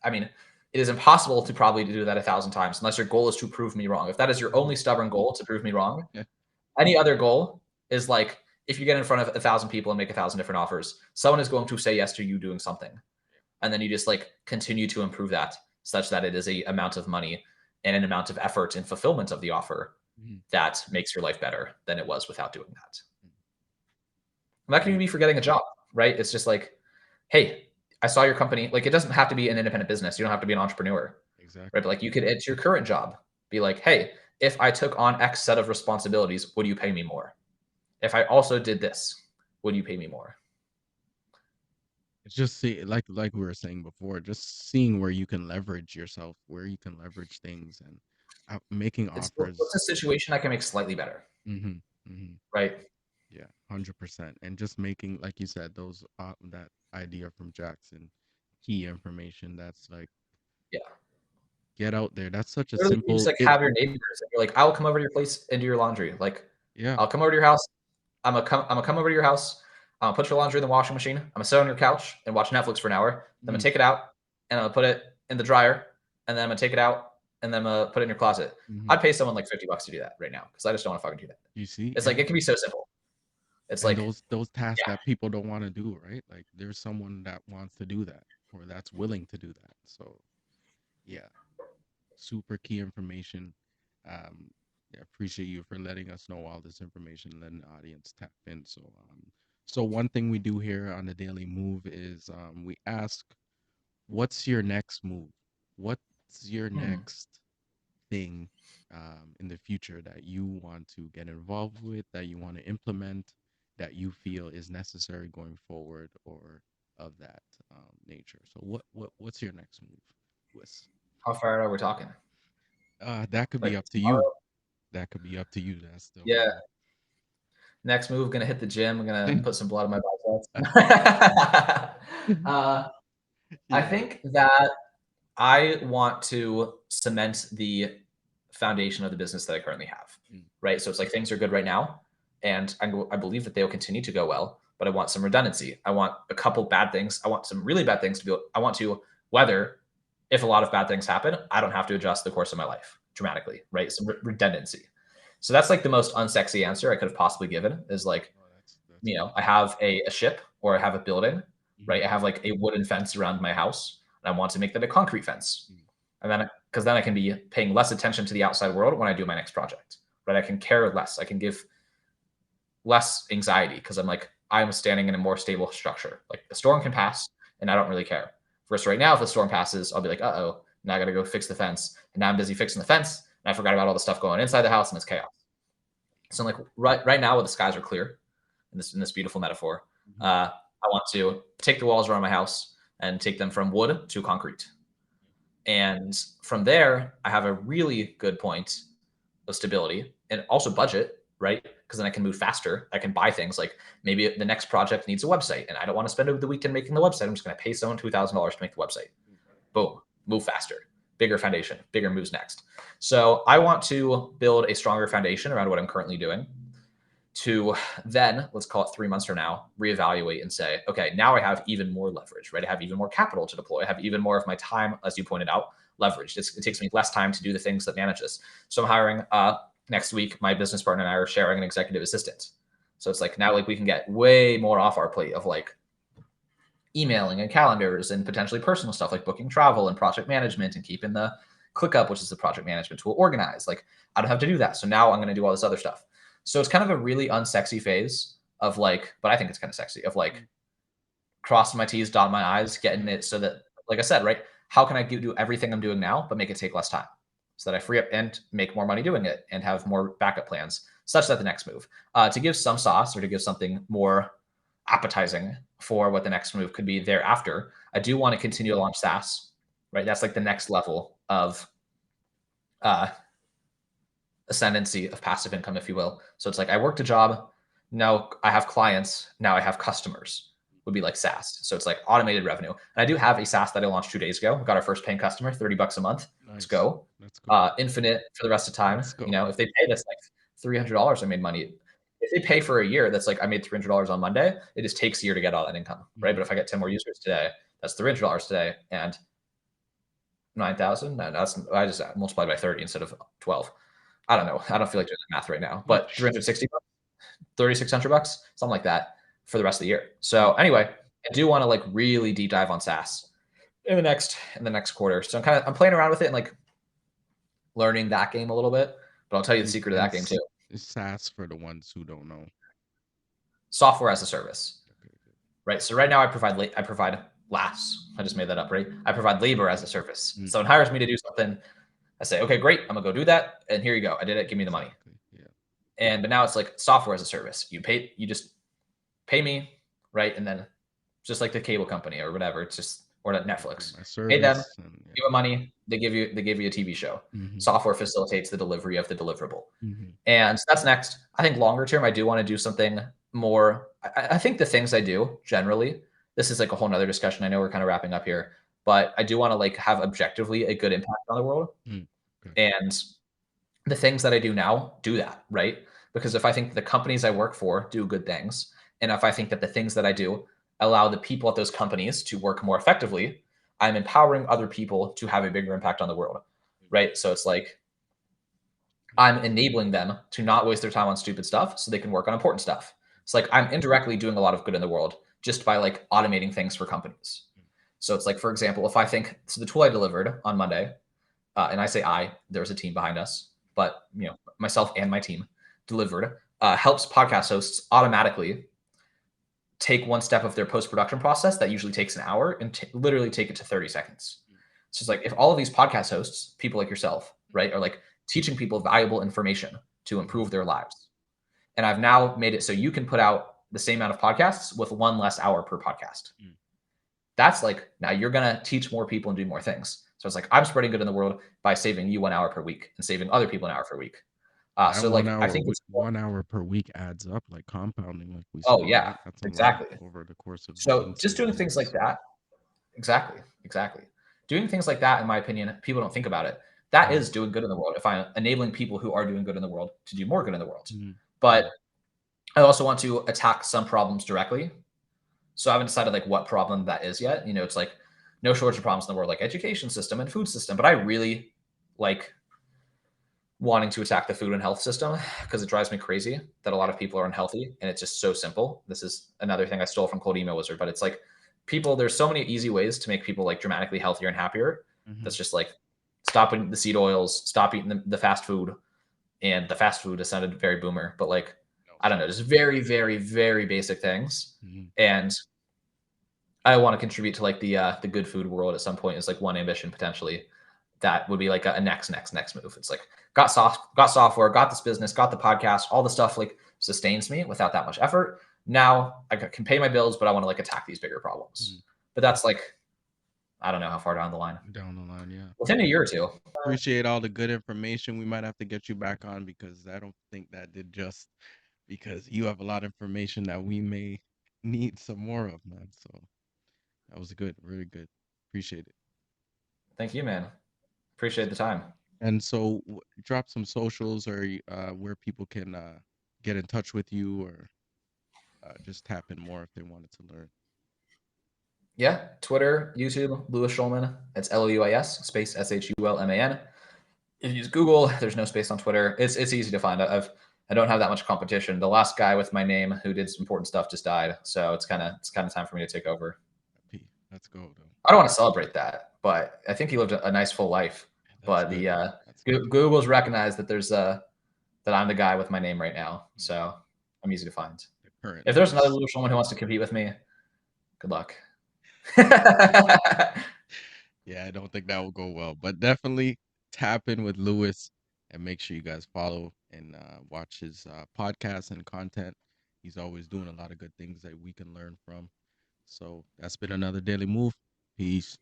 I mean, it is impossible to probably do that 1,000 times unless your goal is to prove me wrong. If that is your Mhm. only stubborn goal to prove me wrong, Yeah. any other goal is like if you get in front of 1,000 people and make 1,000 different offers, someone is going to say yes to you doing something, and then you just like continue to improve that such that it is a amount of money and an amount of effort and fulfillment of the offer Mhm. that makes your life better than it was without doing that. Mhm. And that can even Right. be for getting a job, right? It's just like, hey, I saw your company. Like it doesn't have to be an independent business. You don't have to be an entrepreneur, right? But Exactly. like you could, it's your current job. Be like, hey, if I took on X set of responsibilities, would you pay me more? If I also did this, would you pay me more? It's just see, like we were saying before, just seeing where you can leverage yourself, where you can leverage things, and making It's what's a offers. situation I can make slightly better, hmm hmm right? Yeah, 100%. And just making, like you said, those that idea from Jackson, key information. That's like Yeah. get out there. That's such a Literally, you just simple like it. have your neighbors, and you're like, I'll come over to your place and do your laundry. Like, Yeah. I'll come over to your house. I'm gonna come over to your house. I'm gonna put your laundry in the washing machine. I'm gonna sit on your couch and watch Netflix for an hour. Then I'm gonna hmm take it out and I'm gonna put it in the dryer. And then I'm gonna take it out and then I'm gonna put it in your closet. hmm I'd pay someone like $50 to do that right now because I just don't want to fucking do that. You see, It's like and it can be so simple. It's and like, those tasks yeah, that people don't want to do, right? Like there's someone that wants to do that or that's willing to do that. So yeah, super key information. Yeah, appreciate you for letting us know all this information, letting the audience tap in. So one thing we do here on the Daily Move is we ask, what's your next move? What what's your Hmm. next thing in the future that you want to get involved with, that you want to implement, that you feel is necessary going forward, or of that nature? So what's your next move, Wes? How far are we talking? That could be Like up to you. tomorrow? That could be up to you. That's the Yeah. whole. Next move, gonna hit the gym. I'm gonna put some blood on my biceps. uh, I Yeah. think that I want to cement the foundation of the business that I currently have, Mm, right? So it's like things are good right now, and I believe that they will continue to go well, but I want some redundancy. I want a couple bad things. I want some really bad things to be, I want to, whether if a lot of bad things happen, I don't have to adjust the course of my life dramatically, right? Some redundancy. So that's like the most unsexy answer I could have possibly given is like, oh, that's good. I have a ship or I have a building, Mhm, right? I have like a wooden fence around my house and I want to make that a concrete fence. mm, And then, because then I can be paying less attention to the outside world when I do my next project, right? I can care less. I can give less anxiety because I'm like, I'm standing in a more stable structure. Like the storm can pass and I don't really care. Versus right now, if the storm passes, I'll be like, uh-oh, now I got to go fix the fence. And now I'm busy fixing the fence and I forgot about all the stuff going inside the house and it's chaos. So I'm like, right now, while the skies are clear, in this beautiful metaphor, mhm, I want to take the walls around my house and take them from wood to concrete. And from there, I have a really good point of stability and also budget, right? Because then I can move faster. I can buy things like maybe the next project needs a website and I don't want to spend the weekend making the website. I'm just going to pay someone $2,000 to make the website. mm, Boom, move faster, bigger foundation, bigger moves next. So I want to build a stronger foundation around what I'm currently doing to then, let's call it 3 months from now, reevaluate and say, okay, now I have even more leverage, right? I have even more capital to deploy. I have even more of my time, as you pointed out, leveraged. It takes me less time to do the things that manage this. So I'm hiring next week, my business partner and I are sharing an executive assistant. So it's like now like we can get way more off our plate of like emailing and calendars and potentially personal stuff like booking travel and project management and keeping the ClickUp, which is the project management tool, organized. Like I don't have to do that. So now I'm going to do all this other stuff. So it's kind of a really unsexy phase of like, but I think it's kind of sexy of like mm, crossing my T's, dotting my I's, getting mm, it so that, like I said, right, how can I do everything I'm doing now, but make it take less time so that I free up and make more money doing it and have more backup plans such that the next move to give some sauce or to give something more appetizing for what the next move could be thereafter. I do want to continue to launch SaaS, right? That's like the next level of uh, ascendancy of passive income, if you will. So it's like I worked a job, now I have clients, now I have customers would be like SaaS. So it's like automated revenue. And I do have a SaaS that I launched 2 days ago. We got our first paying customer, $30 a month. Let's nice. go. Let's go. Infinite for the rest of time. Let's go. If they pay this like $300, I made money. If they pay for a year, that's like I made $300 on Monday. It just takes a year to get all that income, right? Mhm, But if I get 10 more users today, that's $300 today and 9,000. No, that's I just multiplied by 30 instead of 12. I don't know. I don't feel like doing the math right now, but 360 bucks, 3,600 bucks, something like that for the rest of the year. mm, So anyway, I do want to like really deep dive on SaaS in the next quarter. So I'm playing around with it and like learning that game a little bit. But I'll tell you the secret of and that game too. SaaS for the ones who don't know. Software as a service, Okay, good. right? So right now I provide LAS. I just made that up, right? I provide labor as a service. Mm, Someone hires me to do something. I say, okay, great. I'm gonna go do that. And here you go. I did it. Give me the money. exactly. Yeah. But now it's like software as a service. You just pay me, right? And then just like the cable company or whatever, it's just or at Pay Netflix. my Pay them, service and give them money, they give you a TV show. yeah. Software facilitates the delivery of the deliverable. Hmm. And so that's next. I think longer term, I do want to do something more. I think the things I do generally, this is like a whole nother discussion. I know we're kind of wrapping up here, but I do want to like have objectively a good impact on the world. Mm, okay. And the things that I do now do that, right? Because if I think the companies I work for do good things, and if I think that the things that I do allow the people at those companies to work more effectively, I'm empowering other people to have a bigger impact on the world, right? So it's like I'm enabling them to not waste their time on stupid stuff so they can work on important stuff. It's like I'm indirectly doing a lot of good in the world just by like automating things for companies. So it's like, for example, if I think so, the tool I delivered on Monday, and I say there's a team behind us, but myself and my team delivered, helps podcast hosts automatically take one step of their post production process that usually takes an hour and literally take it to 30 seconds. It's just like if all of these podcast hosts, people like yourself, right, are like teaching people valuable information to Mhm. improve their lives. And I've now made it so you can put out the same amount of podcasts with one less hour per podcast. Mm. That's like now you're going to teach more people and do more things. So it's like I'm spreading good in the world by saving you 1 hour per week and saving other people an hour per week. That So one like I hour, think it's 1 hour per week adds up, like compounding, like we oh said, yeah, right? That's a lot exactly. over the course of So months just and doing things like years. that, exactly. Doing things like that, in my opinion, people don't think about it. That Mm. is doing good in the world. If I'm enabling people who are doing good in the world to do more good in the world, Mm. but I also want to attack some problems directly. So I haven't decided like what problem that is yet. You know, it's like no shortage of problems in the world, like education system and food system. But I really like wanting to attack the food and health system because it drives me crazy that a lot of people are unhealthy and it's just so simple. This is another thing I stole from Cold Email Wizard, but it's like people, there's so many easy ways to make people like dramatically healthier and happier. Mhm. That's just like stop eating the seed oils, stop eating the fast food. And the fast food has sounded very boomer, but like, No, I don't know, just very, very, very basic things. Mhm. And I want to contribute to like the good food world at some point is like one ambition potentially. That would be like a next move. It's like got software, got this business, got the podcast, all the stuff like sustains me without that much effort. Now I can pay my bills, but I want to like attack these bigger problems. Mhm. But that's like I don't know how far down the line. Down the line, yeah. Within a year or two. Appreciate all the good information. We might have to get you back on because I don't think that did just because you have a lot of information that we may need some more of, man. So that was good, really good. Appreciate it. Thank you, man. Appreciate the time. And so drop some socials or where people can get in touch with you or just tap in more if they wanted to learn. Yeah, Twitter, YouTube, Louis Shulman. It's Louis space Shulman. If you use Google, there's no space on Twitter. It's easy to find. I don't have that much competition. The last guy with my name who did some important stuff just died, so it's kind of time for me to take over. Let's go though. I don't want to celebrate that, but I think he lived a nice full life. That's But good. the That's good. Google's recognized that there's that I'm the guy with my name right now, Mm. so I'm easy to find. The current If there's another Lewis. little someone who wants to compete with me, good luck. Yeah, I don't think that will go well, but definitely tap in with Lewis and make sure you guys follow and watch his podcast and content. He's always doing a lot of good things that we can learn from. So that's been another Daily Move. Peace.